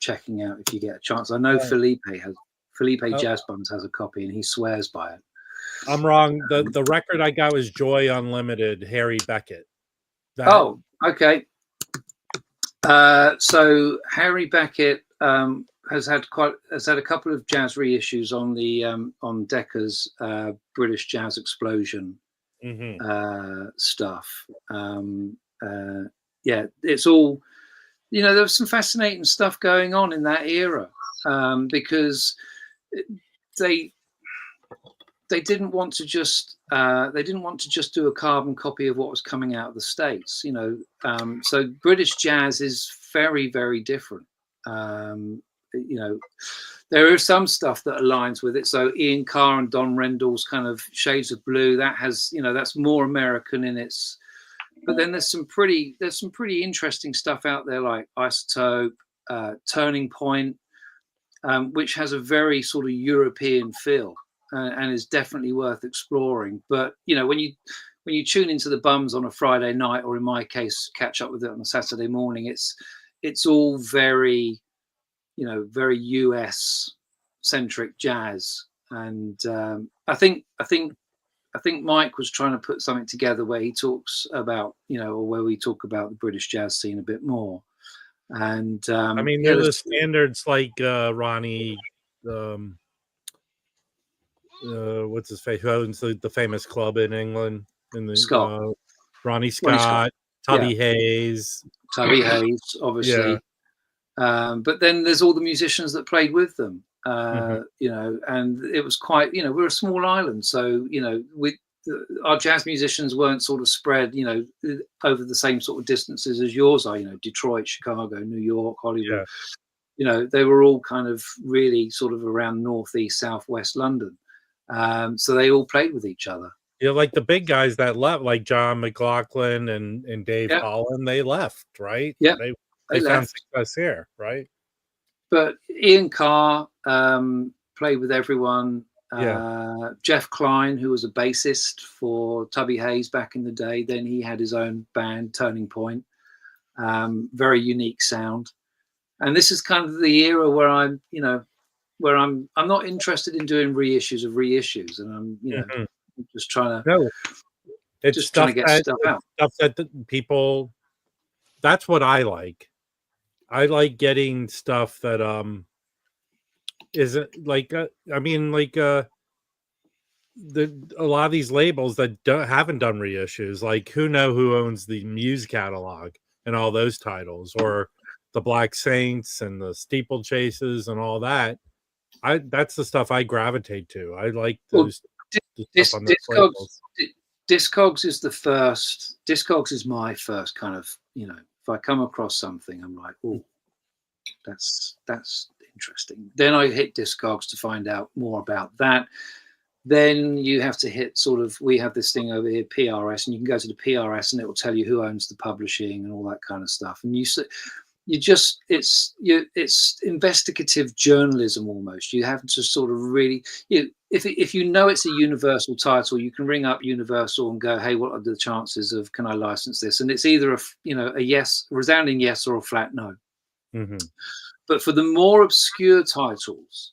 checking out if you get a chance. I know Felipe Jazz Bums has a copy, and he swears by it. I'm wrong. The record I got was Joy Unlimited, Harry Beckett. Okay. So Harry Beckett has had a couple of jazz reissues on the on Decca's British Jazz Explosion stuff. Yeah, it's all, you know, there was some fascinating stuff going on in that era, because they didn't want to just do a carbon copy of what was coming out of the States, you know. So British jazz is very, very different. You know, there is some stuff that aligns with it. So Ian Carr and Don Rendell's kind of Shades of Blue, that has, you know, that's more American in its. But then there's some pretty interesting stuff out there, like Isotope, Turning Point, which has a very sort of European feel. And is definitely worth exploring. But you know, when you tune into the Bums on a Friday night, or in my case, catch up with it on a Saturday morning, it's all very, you know, very US centric jazz. And I think Mike was trying to put something together where he talks about, you know, or where we talk about the British jazz scene a bit more. And I mean, they're the standards, like Ronnie. What's his face? Who owns the famous club in England? In the Scott. Ronnie Scott, Tubby Hayes, obviously. Yeah. But then there's all the musicians that played with them, you know, and it was quite, you know, we're a small island, so, you know, our jazz musicians weren't sort of spread, you know, over the same sort of distances as yours are, you know, Detroit, Chicago, New York, Hollywood. Yeah. You know, they were all kind of really sort of around northeast, southwest London. So they all played with each other. Yeah, like the big guys that left, like John McLaughlin and Dave Holland, they left, right? Yeah, they found success here, right? But Ian Carr played with everyone. Jeff Klein, who was a bassist for Tubby Hayes back in the day, then he had his own band, Turning Point. Very unique sound. And this is kind of the era where I'm, you know, where I'm not interested in doing reissues of reissues, and I'm Mhm. just trying to No, it's just trying to get stuff it's out. stuff that people. That's what I like. I like getting stuff that isn't like I mean like a lot of these labels that haven't done reissues, like who owns the Muse catalog and all those titles, or the Black Saints and the Steeplechases and all that. That's the stuff I gravitate to. I like those stuff on those labels. Discogs is the first. Discogs is my first kind of, if I come across something, I'm like, oh, that's interesting. Then I hit Discogs to find out more about that. Then you have to hit we have this thing over here, PRS, and you can go to the PRS and it will tell you who owns the publishing and all that kind of stuff. And it's investigative journalism almost. You have to sort of really, if you know it's a Universal title, you can ring up Universal and go, hey, what are the chances of, can I license this? And it's either a yes, resounding yes, or a flat no. Mm-hmm. But for the more obscure titles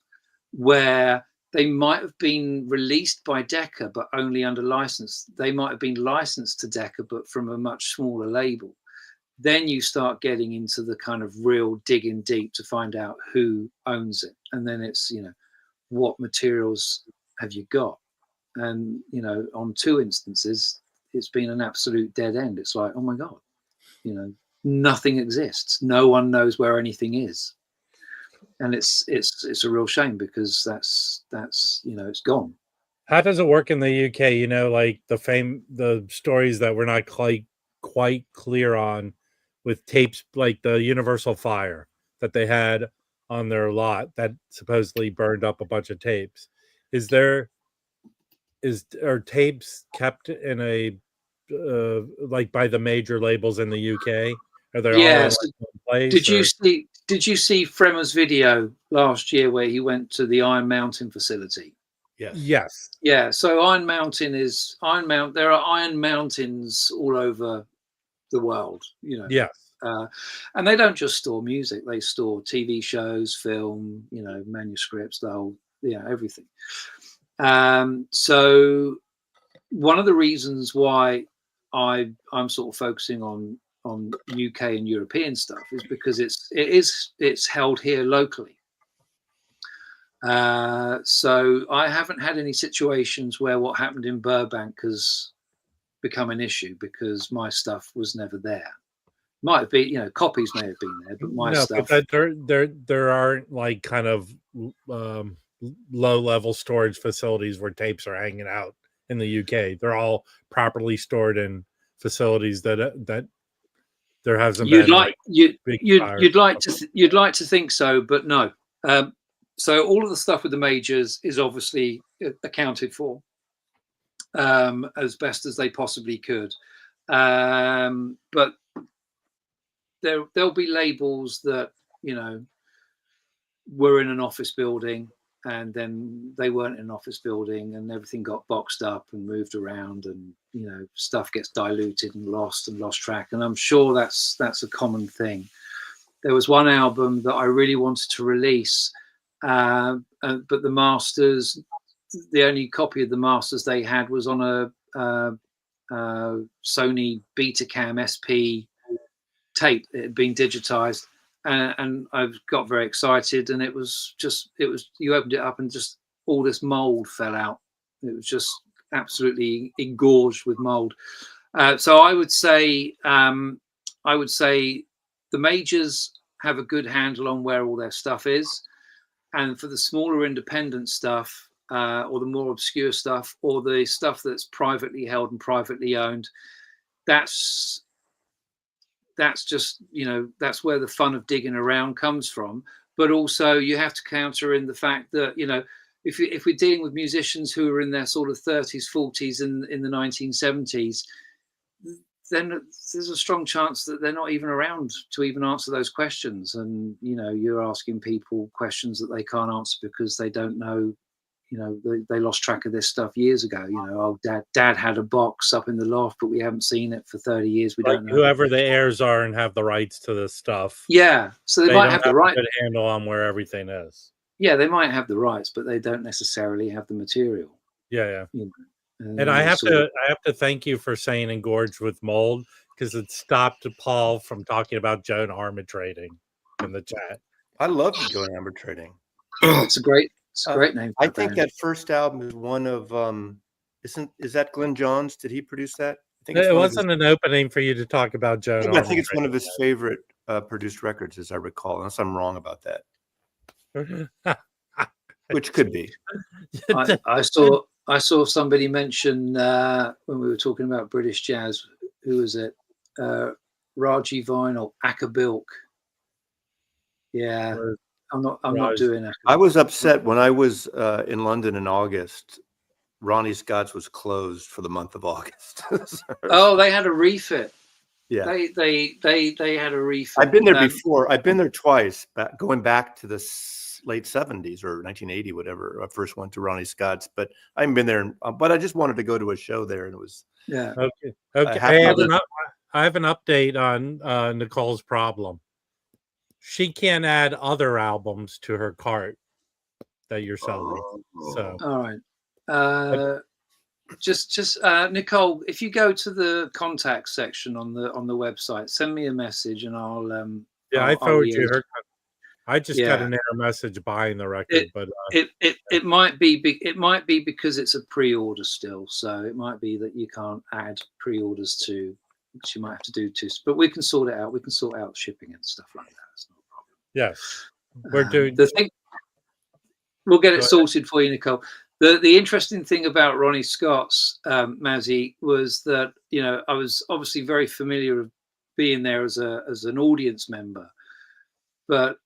where they might have been released by Decca, but only under license, they might have been licensed to Decca, but from a much smaller label. Then you start getting into the kind of real digging deep to find out who owns it. And then it's, what materials have you got? And, on 2 instances, it's been an absolute dead end. It's like, oh my God, nothing exists. No one knows where anything is. And it's a real shame, because that's it's gone. How does it work in the UK? Like the stories that we're not quite clear on, with tapes like the Universal Fire that they had on their lot that supposedly burned up a bunch of tapes. Are tapes kept in a like by the major labels in the UK? Are they all in one place? Did you see Fremer's video last year where he went to the Iron Mountain facility? Yes. Yeah. So there are Iron Mountains all over the world, Yes. And they don't just store music; they store TV shows, film, manuscripts, the whole, everything. So one of the reasons why I'm sort of focusing on UK and European stuff is because it's held here locally. So I haven't had any situations where what happened in Burbank has become an issue because my stuff was never there. Might have been, copies may have been there, but my stuff. But there aren't like kind of low level storage facilities where tapes are hanging out in the UK. They're all properly stored in facilities that there hasn't you'd been. You'd like to think so, but no. So all of the stuff with the majors is obviously accounted for as best as they possibly could, but there'll be labels that were in an office building and then they weren't in an office building and everything got boxed up and moved around, and stuff gets diluted and lost track, and I'm sure that's a common thing. There was one album that I really wanted to release, but the masters, the only copy of the masters they had was on a Sony Betacam SP tape. It had been digitized, and I got very excited, and it was you opened it up and just all this mold fell out. It was just absolutely engorged with mold. So I would say the majors have a good handle on where all their stuff is, and for the smaller independent stuff, or the more obscure stuff, or the stuff that's privately held and privately owned, that's just that's where the fun of digging around comes from. But also you have to counter in the fact that if we're dealing with musicians who are in their sort of 30s, 40s in the 1970s, then there's a strong chance that they're not even around to even answer those questions. And, you're asking people questions that they can't answer because they don't know, they lost track of this stuff years ago. Oh, dad had a box up in the loft, but we haven't seen it for 30 years. We don't know. Whoever the heirs are and have the rights to this stuff. Yeah. So they might have the right good handle on where everything is. yeah, they might have the rights, but they don't necessarily have the material. Yeah. You know? And I have to thank you for saying engorged with mold, because it stopped Paul from talking about Joan Armatrading in the chat. I love Joan Armatrading. It's a great name. I think that first album is one of is that Glenn Johns? Did he produce that? I think it wasn't an opening for you to talk about Joan Armatrading. I think it's one of his favorite produced records, as I recall, unless I'm wrong about that. Which could be. I saw somebody mention when we were talking about British jazz. Who was it? Raji Vinyl, Akabilk. Yeah, I'm not doing that. I was upset when I was in London in August. Ronnie Scott's was closed for the month of August. Oh, they had a refit. Yeah, they had a refit. I've been there before. I've been there twice, going back to the late 70s or 1980, whatever. I first went to Ronnie Scott's, but I haven't been there. But I just wanted to go to a show there, and it was okay. I have an update on Nicole's problem. She can't add other albums to her cart that you're selling. So all right. Just Nicole, if you go to the contact section on the website, send me a message and I'll I forward you her. I just got an error message buying the record, but it might be because it's a pre-order still, so it might be that you can't add pre-orders to. Which you might have to do too, but we can sort it out. We can sort out shipping and stuff like that. It's not a problem. Yes, we're doing the thing. We'll get it sorted for you, Nicole. The interesting thing about Ronnie Scott's, Mazzy, was that I was obviously very familiar with being there as an audience member, but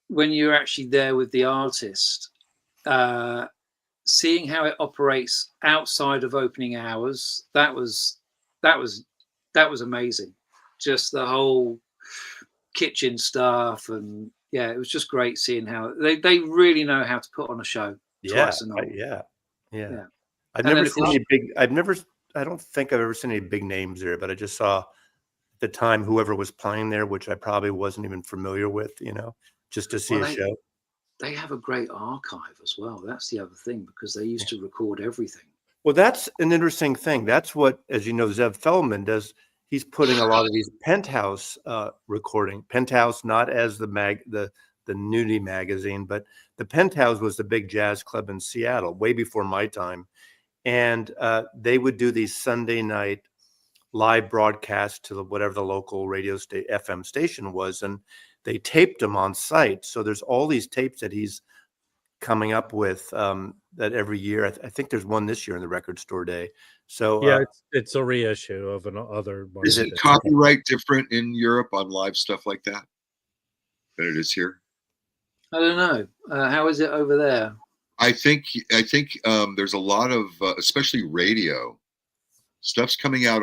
when you're actually there with the artist, seeing how it operates outside of opening hours, that was amazing. Just the whole kitchen stuff, and it was just great seeing how they really know how to put on a show. Twice a night. Yeah. I've never seen any big. I don't think I've ever seen any big names there, but I just saw at the time whoever was playing there, which I probably wasn't even familiar with. Just to see a show. They have a great archive as well. That's the other thing, because they used to record everything. Well, that's an interesting thing. That's what, as you know, Zev Feldman does. He's putting a lot of these Penthouse recording. Penthouse, not as the nudie magazine, but the Penthouse was the big jazz club in Seattle, way before my time. And they would do these Sunday night live broadcasts to whatever the local radio FM station was, and they taped them on site. So there's all these tapes that he's coming up with that every year. I think there's one this year in the Record Store Day. So it's a reissue of another one. Is it copyright different in Europe on live stuff like that than it is here? I don't know. How is it over there? I think there's a lot of especially radio stuff's coming out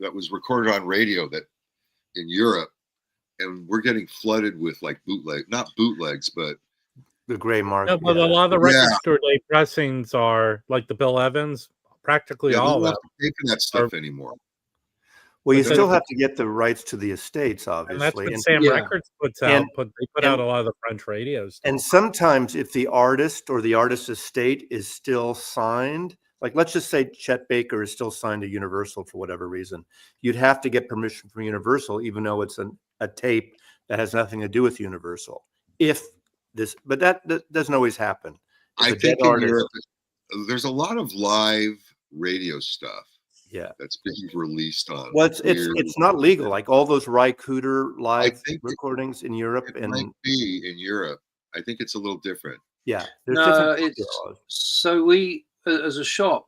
that was recorded on radio that in Europe, and we're getting flooded with like not bootlegs, but the gray market. No, but a lot of the Record Store Day pressings are like the Bill Evans. Practically all of them. Taking that stuff anymore. Well, you still have to get the rights to the estates, obviously. And that's what Sam Records puts out. They put out a lot of the French radios. And sometimes if the artist or the artist's estate is still signed, like let's just say Chet Baker is still signed to Universal for whatever reason, you'd have to get permission from Universal, even though it's a tape that has nothing to do with Universal. But that doesn't always happen. I think in Europe, there's a lot of live radio stuff. That's being released on. Well, it's not legal. Like all those Ry Cooder live recordings in Europe, it might be in Europe. I think it's a little different. Yeah, so we as a shop,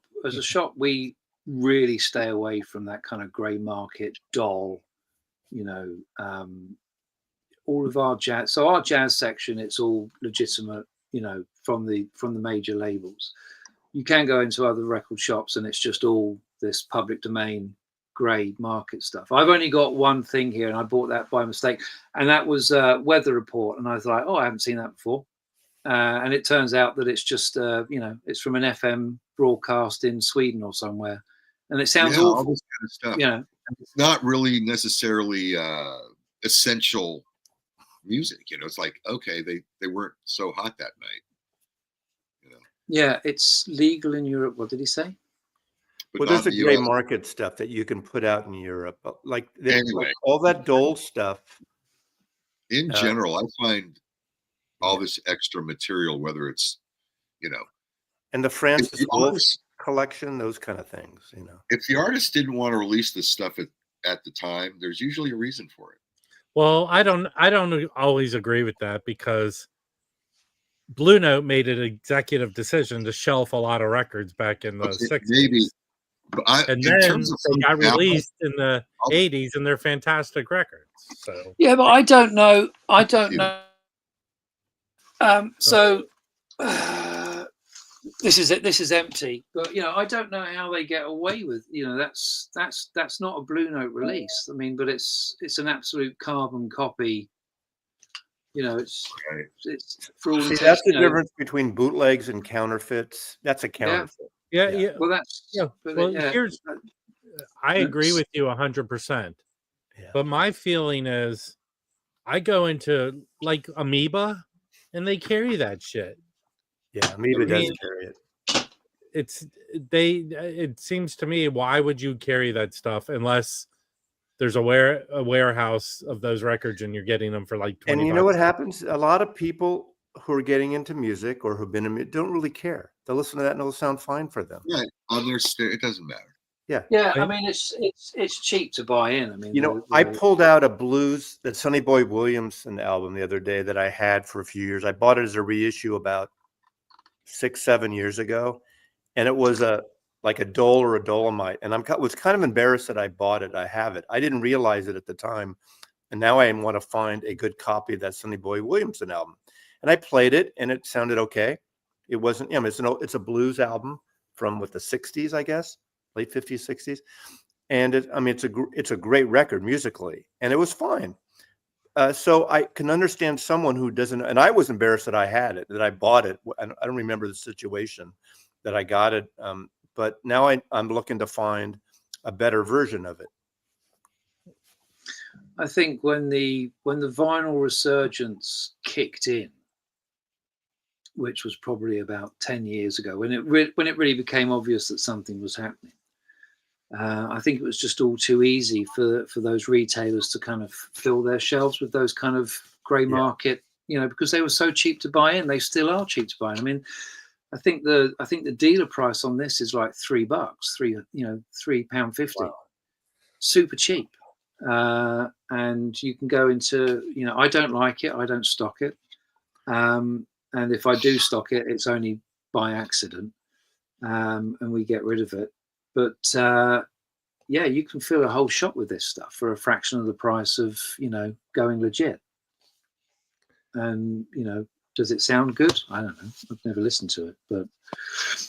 we really stay away from that kind of grey market doll. All of our jazz. So our jazz section, it's all legitimate. From the major labels. You can go into other record shops and it's just all this public domain grey market stuff. I've only got one thing here, and I bought that by mistake, and that was Weather Report, and I was like, I haven't seen that before, and it turns out that it's just it's from an FM broadcast in Sweden or somewhere, and it sounds awful. All this kind of stuff. It's not really necessarily essential music. It's like, okay, they weren't so hot that night. Yeah, it's legal in Europe. What did he say? But Well, there's not the in gray US. market stuff that you can put out in Europe, like Anyway. all that Dole stuff. In general, I find all this extra material, whether it's, and the Francis Wolff collection, those kind of things, If the artist didn't want to release this stuff at the time, there's usually a reason for it. Well, I don't always agree with that, because Blue Note made an executive decision to shelf a lot of records back in the 60s. Maybe, and then they got released in the 80s, and they're fantastic records. So yeah, but I don't know. So this is empty. But I don't know how they get away with. That's not a Blue Note release. I mean, but it's an absolute carbon copy. It's for all intents, that's the difference between bootlegs and counterfeits. That's a counterfeit. Yeah. Well, that's here's. I agree with you 100%. But my feeling is, I go into like Amoeba, and they carry that shit. Yeah, Amoeba does carry it. It seems to me, why would you carry that stuff unless there's a warehouse of those records and you're getting them for like 25 And you know what happens? A lot of people who are getting into music or who've been in music don't really care. They'll listen to that and it'll sound fine for them. Right. On their it doesn't matter. Yeah. I mean, it's cheap to buy in. I mean, I pulled out a blues, that Sonny Boy Williamson album the other day that I had for a few years. I bought it as a reissue about 6-7 years ago, and it was like a Dole or a Dolomite, and was kind of embarrassed that I bought it. I have it. I didn't realize it at the time, and now I want to find a good copy of that Sonny Boy Williamson album. And I played it, and it sounded okay. It wasn't. It's a blues album from the 60s, I guess, late 50s, 60s, and it's a great record musically, and it was fine. So I can understand someone who doesn't, and I was embarrassed that I had it, that I bought it. I don't remember the situation that I got it, but now I'm looking to find a better version of it. I think when the vinyl resurgence kicked in, which was probably about 10 years ago, when it really became obvious that something was happening, I think it was just all too easy for those retailers to kind of fill their shelves with those kind of grey market, because they were so cheap to buy in. They still are cheap to buy in. I mean, I think the dealer price on this is like $3, £3.50, wow. Super cheap. And you can go into, I don't like it. I don't stock it. And if I do stock it, it's only by accident. And we get rid of it. But you can fill a whole shop with this stuff for a fraction of the price of, going legit. And, does it sound good? I don't know. I've never listened to it. But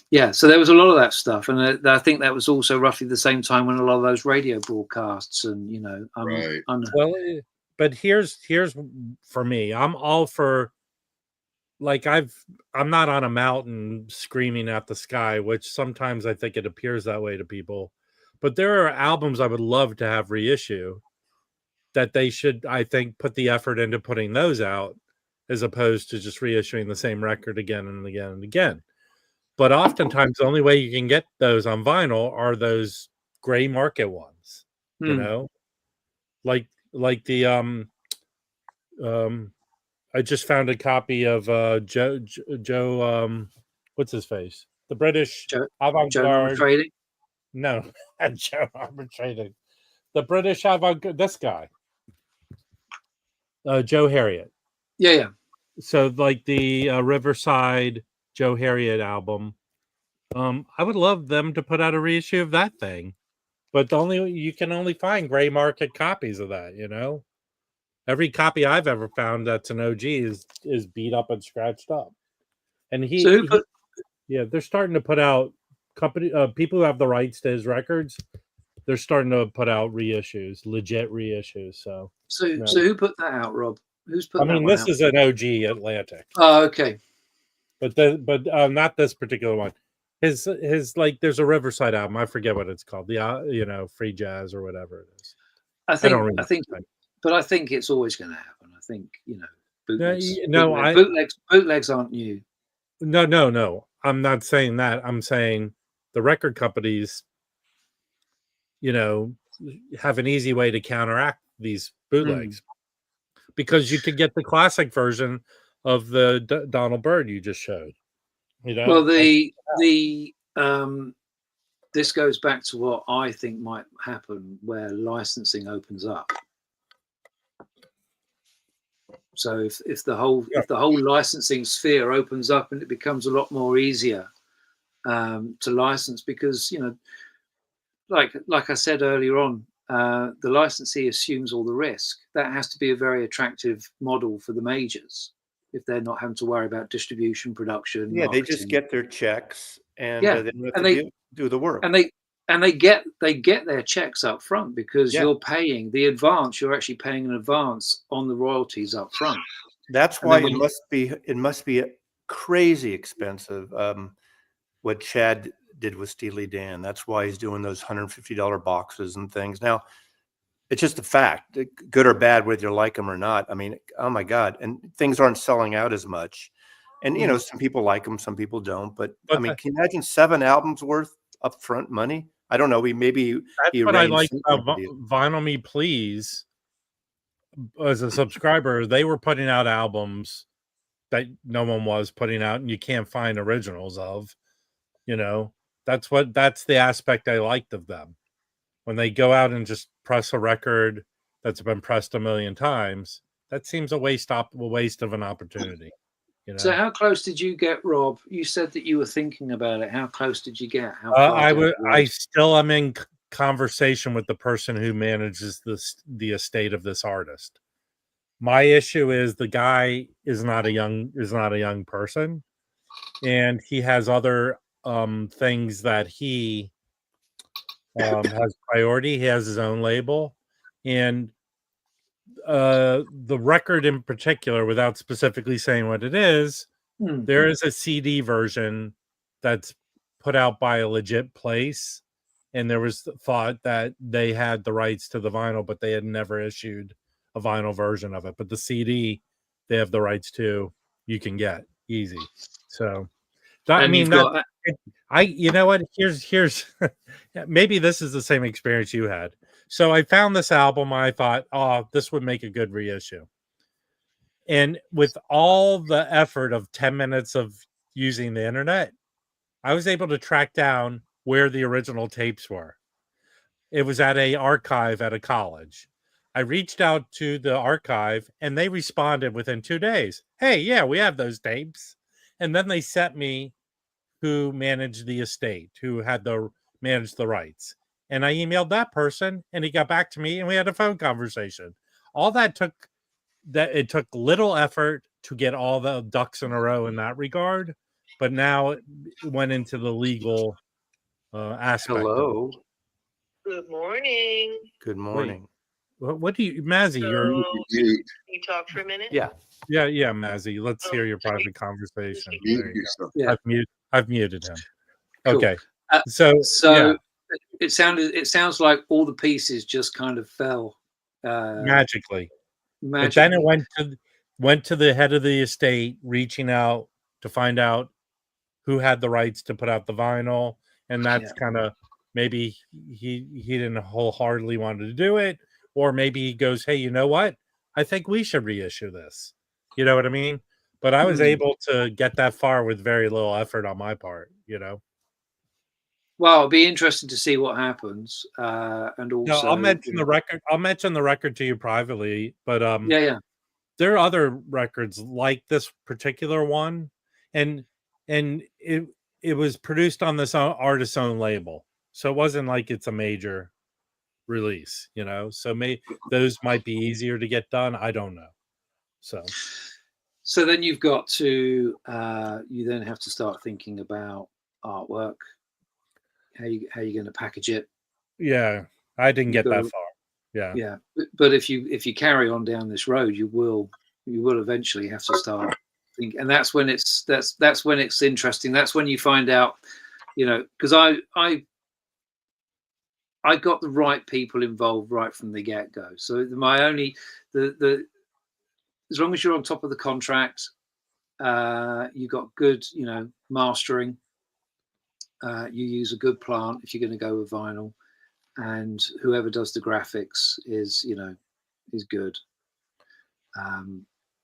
yeah, so there was a lot of that stuff. And I think that was also roughly the same time when a lot of those radio broadcasts and, right. Well, but here's for me, I'm all for, like, I'm not on a mountain screaming at the sky, which sometimes I think it appears that way to people. But there are albums I would love to have reissue that they should, I think, put the effort into putting those out, as opposed to just reissuing the same record again and again and again. But oftentimes the only way you can get those on vinyl are those gray market ones, like the I just found a copy of Joe what's his face? The British avant-garde. No, Joe Arbitrating. The British avant-garde, this guy. Joe Harriet. Yeah. So like the Riverside Joe Harriet album. I would love them to put out a reissue of that thing. But you can only find gray market copies of that, Every copy I've ever found that's an OG is beat up and scratched up. And they're starting to put out people who have the rights to his records. They're starting to put out reissues, legit reissues. So who put that out, Rob? Who's put? This is an OG Atlantic. Oh, okay. But not this particular one. His like, there's a Riverside album. I forget what it's called. The Free Jazz or whatever it is. I think, but I think it's always going to happen. I think, bootlegs aren't new. No. I'm not saying that. I'm saying the record companies, have an easy way to counteract these bootlegs because you could get the classic version of the Donald Byrd you just showed. Well, this goes back to what I think might happen where licensing opens up. So if the whole licensing sphere opens up and it becomes a lot more easier to license, because like I said earlier on, the licensee assumes all the risk. That has to be a very attractive model for the majors if they're not having to worry about distribution, production. Yeah, marketing. they just get their checks and Yeah, they don't have to do the work. And they get their checks up front because you're paying the advance. You're actually paying an advance on the royalties up front. That's why it must be crazy expensive. What Chad did with Steely Dan. That's why he's doing those $150 boxes and things. Now, it's just a fact, good or bad, whether you like them or not. I mean, oh my God. And things aren't selling out as much. And, some people like them, some people don't. But I mean, can you imagine 7 albums worth upfront money? I don't know. That's what I like about Vinyl Me Please. As a subscriber, they were putting out albums that no one was putting out, and you can't find originals of. That's the aspect I liked of them. When they go out and just press a record that's been pressed a million times, that seems a waste of an opportunity. So how close did you get, Rob? You said that you were thinking about it. How close did you get? I still am in conversation with the person who manages the estate of this artist. My issue is the guy is not a young person, and he has other things that he has priority. He has his own label, and the record in particular, without specifically saying what it is, there is a CD version that's put out by a legit place, and there was thought that they had the rights to the vinyl, but they had never issued a vinyl version of it. But the CD they have the rights to, you can get easy. So you know what? Here's maybe this is the same experience you had. So I found this album. I thought, oh, this would make a good reissue. And with all the effort of 10 minutes of using the internet, I was able to track down where the original tapes were. It was at an archive at a college. I reached out to the archive and they responded within 2 days. Hey, yeah, we have those tapes. And then they sent me who managed the estate, who had managed the rights. And I emailed that person and he got back to me and we had a phone conversation. It took little effort to get all the ducks in a row in that regard, but now it went into the legal aspect. Hello. Good morning. Good morning. Wait, what do you, Mazzy? Can you talk for a minute? Yeah, Mazzy. Let's hear your private conversation. Yeah. I've muted him. Cool. Okay. So it sounds like all the pieces just kind of fell magically. But then it went to the head of the estate, reaching out to find out who had the rights to put out the vinyl, and that's kind of maybe he didn't wholeheartedly want to do it, or maybe he goes, hey, you know what? I think we should reissue this. You know what I mean? But I was able to get that far with very little effort on my part. Well, it'll be interesting to see what happens. And also, I'll mention the record. I'll mention the record to you privately. But there are other records like this particular one, and it was produced on this artist's own label, so it wasn't like it's a major release. So those might be easier to get done. I don't know. So then you've got to you then have to start thinking about artwork. How you going to package it? Yeah, I didn't get that far. Yeah. But if you carry on down this road, you will eventually have to start thinking, and that's when it's interesting. That's when you find out, because I got the right people involved right from the get go. So my only the as long as you're on top of the contract, you got good, mastering. You use a good plant if you're going to go with vinyl, and whoever does the graphics is good.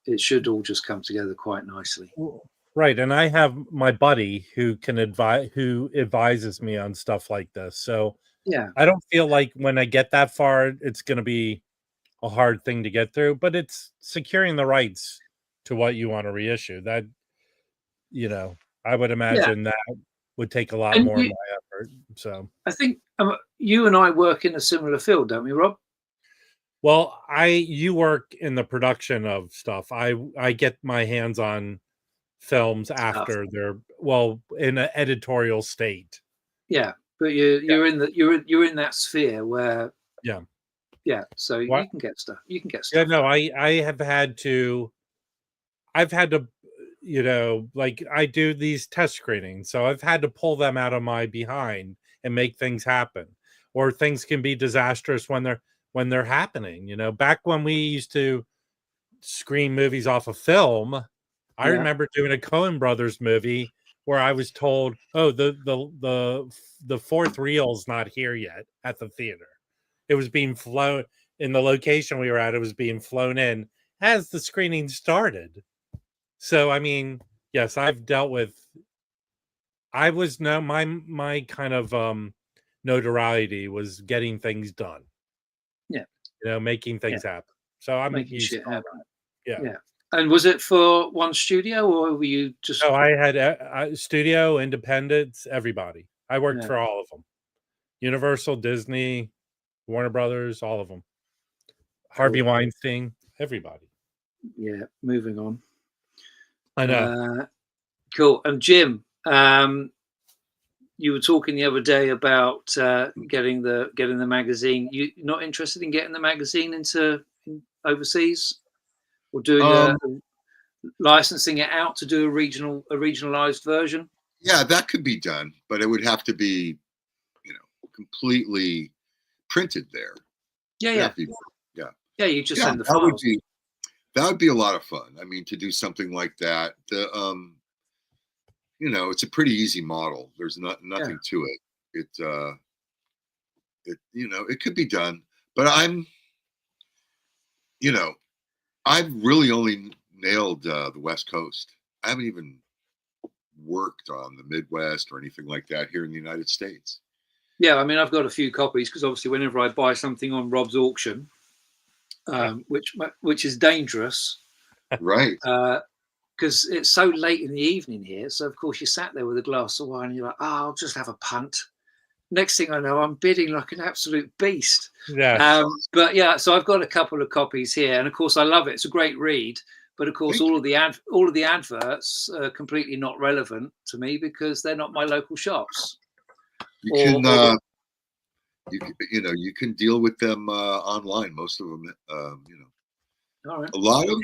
It should all just come together quite nicely. Right, and I have my buddy who advises me on stuff like this. So Yeah, I don't feel like when I get that far, it's going to be a hard thing to get through. But it's securing the rights to what you want to reissue. That I would imagine that would take a lot And more of my effort. So I think you and I work in a similar field, don't we, Rob? well, you work in the production of stuff. I get my hands on films after they're in an editorial state. Yeah, but you're in that sphere where so What? you can get stuff. Yeah, no, I've had to like I do these test screenings, so I've had to pull them out of my behind and make things happen. Or things can be disastrous when they're happening. Back when we used to screen movies off of film, I remember doing a Coen Brothers movie where I was told, "Oh, the fourth reel's not here yet at the theater." It was being flown in the location we were at. It was being flown in as the screening started. So, I mean, yes, I've dealt with. I was my kind of notoriety was getting things done. Yeah, making things happen. So I'm making used shit to all happen. that. Yeah. And was it for one studio, or were you just? No, I had studio, independents, everybody. I worked for all of them. Universal, Disney, Warner Brothers, all of them. Harvey Weinstein, everybody. Yeah, moving on. I know. Cool. And Jim, you were talking the other day about getting the magazine. You not interested in getting the magazine into overseas, or doing licensing it out to do a regionalized version? Yeah, that could be done, but it would have to be, completely printed there. Yeah. You just send the that files. That would be a lot of fun. I mean, to do something like that. It's a pretty easy model. There's nothing to it. It could be done, but I've really only nailed the West Coast. I haven't even worked on the Midwest or anything like that here in the United States. Yeah, I mean, I've got a few copies because obviously whenever I buy something on Rob's auction, which is dangerous, right? Because it's so late in the evening here. So of course you sat there with a glass of wine and you're like, I'll just have a punt. Next thing I know, I'm bidding like an absolute beast. Yeah. But yeah, so I've got a couple of copies here, and of course I love it. It's a great read, but of course all of the adverts are completely not relevant to me because they're not my local shops. You can deal with them online. Most of them, All right. A lot of,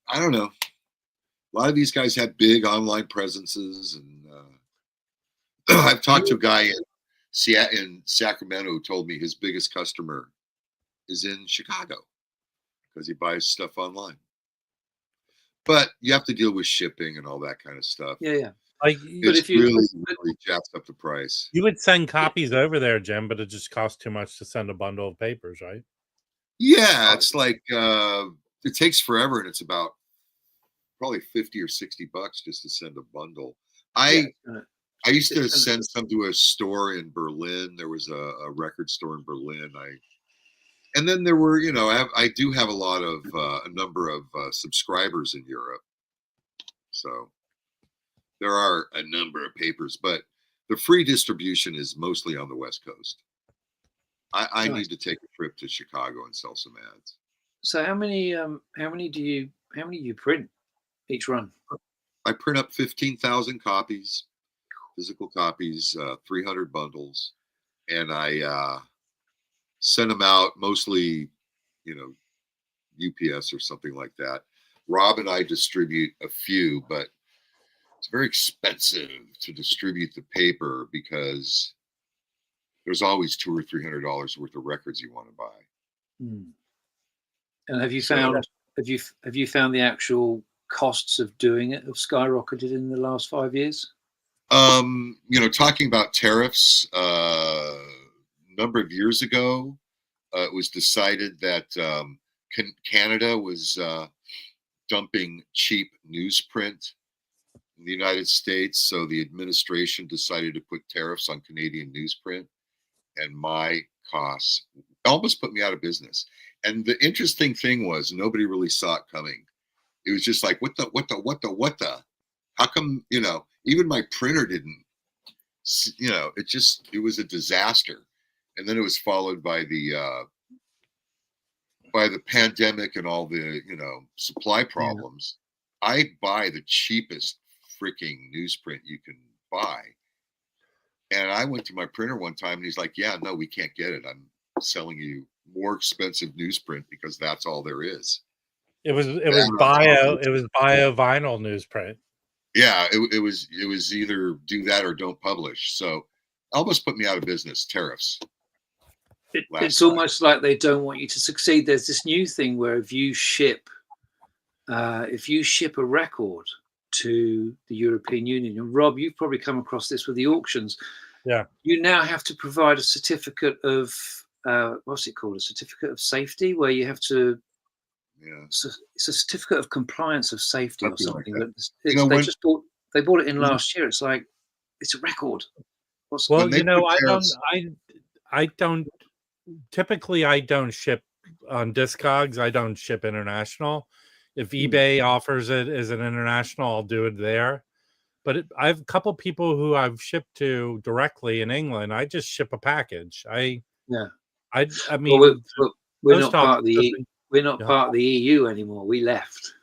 I don't know. A lot of these guys have big online presences, and I've talked to a guy in Sacramento who told me his biggest customer is in Chicago because he buys stuff online. But you have to deal with shipping and all that kind of stuff. Yeah. It's really jacks up the price. You would send copies over there, Jim, but it just costs too much to send a bundle of papers, right? Yeah, it's like it takes forever, and it's about probably $50 or $60 just to send a bundle. I used to send some to a store in Berlin. There was a record store in Berlin. And then there were, I do have a number of subscribers in Europe. So there are a number of papers, but the free distribution is mostly on the West Coast. I need to take a trip to Chicago and sell some ads. So how many do you print each run? I print up 15,000 copies, physical copies, 300 bundles, and I send them out mostly, UPS or something like that. Rob and I distribute a few, but it's very expensive to distribute the paper because there's always $200 or $300 worth of records you want to buy. And have you found have you found the actual costs of doing it have skyrocketed in the last 5 years? Talking about tariffs, a number of years ago, it was decided that Canada was dumping cheap newsprint in the United States. So the administration decided to put tariffs on Canadian newsprint, and my costs almost put me out of business. And the interesting thing was nobody really saw it coming. It was just like, what the? How come, even my printer didn't, it was a disaster. And then it was followed by the pandemic and all the, supply problems. Yeah. I buy the cheapest freaking newsprint you can buy. And I went to my printer one time and he's like, yeah, no, we can't get it. I'm selling you more expensive newsprint because that's all there is. It was bio vinyl newsprint. Yeah, it was either do that or don't publish. So almost put me out of business. Tariffs. It's almost like they don't want you to succeed. There's this new thing where if you ship a record to the European Union, and Rob, you've probably come across this with the auctions. Yeah. You now have to provide a certificate of what's it called? A certificate of safety, where you have to. Yeah. It's a certificate of compliance of safety or something. Like they bought it in last year. It's like it's a record. I don't. Typically, I don't ship on Discogs. I don't ship international. If eBay offers it as an international, I'll do it there. But I have a couple people who I've shipped to directly in England. I just ship a package. I mean, we're not part of the we're not part of the EU anymore. We left.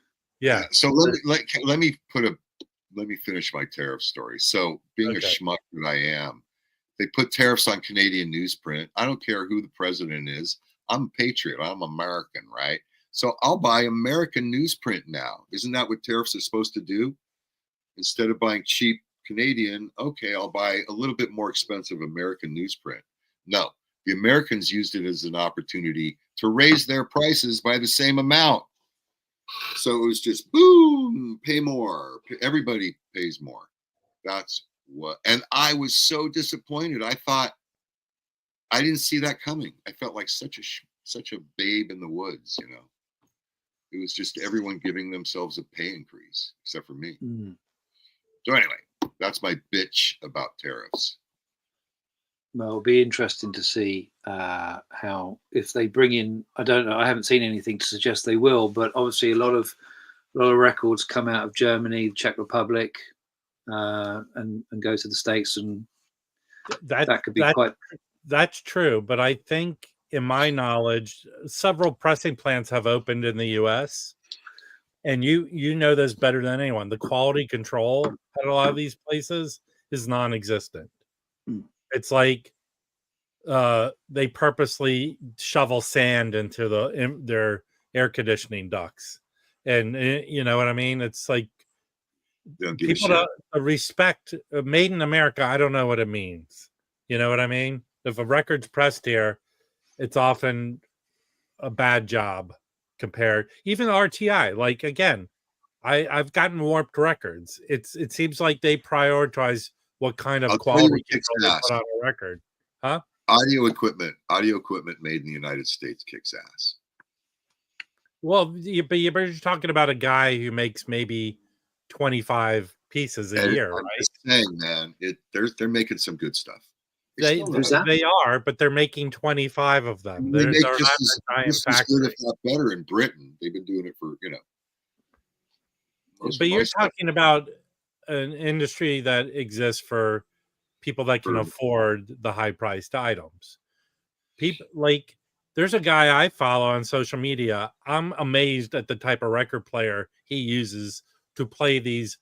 Yeah. So let me finish my tariff story. So being a schmuck that I am, they put tariffs on Canadian newsprint. I don't care who the president is. I'm a patriot. I'm American, right? So I'll buy American newsprint now. Isn't that what tariffs are supposed to do? Instead of buying cheap Canadian, okay, I'll buy a little bit more expensive American newsprint. No, the Americans used it as an opportunity to raise their prices by the same amount. So it was just boom, pay more. Everybody pays more. That's what. And I was so disappointed. I thought I didn't see that coming. I felt like such a babe in the woods, It was just everyone giving themselves a pay increase, except for me. Mm. So anyway, that's my bitch about tariffs. Well, it'll be interesting to see how, if they bring in, I don't know, I haven't seen anything to suggest they will, but obviously a lot of records come out of Germany, the Czech Republic, and go to the States, and that could be quite. That's true, but I think, in my knowledge, several pressing plants have opened in the U.S. And you know this better than anyone. The quality control at a lot of these places is non-existent. It's like they purposely shovel sand into their air conditioning ducts, and you know what I mean. It's like people don't respect made in America. I don't know what it means. You know what I mean? If a record's pressed here, it's often a bad job compared. Even RTI, like, again, I've gotten warped records. It seems like they prioritize what kind of quality control they put on a record. Huh? Audio equipment made in the United States kicks ass. Well, but you're talking about a guy who makes maybe 25 pieces a year, right? I'm just saying, man, they're making some good stuff. They are, but they're making 25 of them. They make just as good, if not better, in Britain. They've been doing it for, But you're talking about an industry that exists for people that can afford the high-priced items. People like, there's a guy I follow on social media. I'm amazed at the type of record player he uses to play these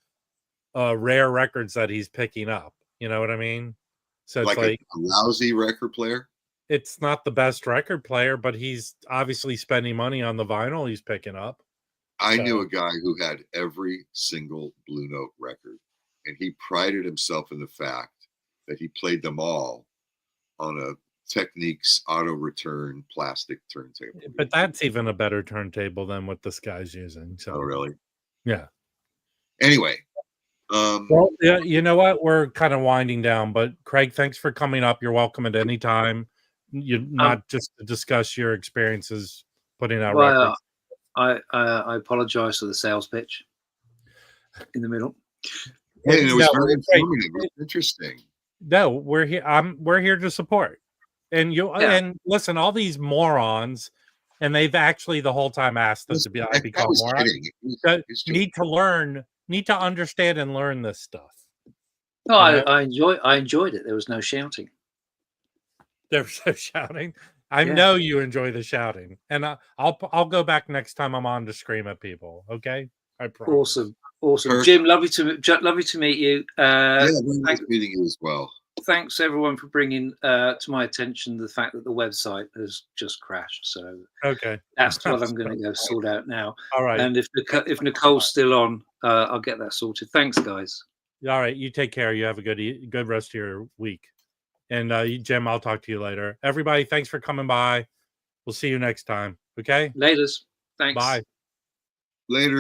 rare records that he's picking up. You know what I mean? So it's like a lousy record player. It's not the best record player, but he's obviously spending money on the vinyl he's picking up. I knew a guy who had every single Blue Note record, and he prided himself in the fact that he played them all on a Techniques auto return plastic turntable. But that's even a better turntable than what this guy's using. So, Oh, really? yeah. Anyway, Well, yeah, you know what? We're kind of winding down, but Craig, thanks for coming up. You're welcome at any time. You not just to discuss your experiences putting out records. I apologize for the sales pitch in the middle. hey, it was No, very it's great. informative. It was interesting. No, we're here. We're here to support. And and listen, all these morons, and they've actually the whole time asked us to be I become was morons. kidding. Need to learn, need to understand and learn this stuff. No, I enjoyed it. There was no shouting. There was no shouting. I know you enjoy the shouting, and I'll go back next time I'm on to scream at people. Okay, I promise. Awesome, Perfect. Jim. Lovely to meet you. Yeah, nice meeting you as well. Thanks everyone for bringing to my attention the fact that the website has just crashed. So okay, that's what I'm going to go sort out now. All right. And if Nicole's still on, I'll get that sorted. Thanks, guys. All right. You take care. You have a good rest of your week. And Jim, I'll talk to you later. Everybody, thanks for coming by. We'll see you next time. Okay. Laters. Thanks. Bye. Later.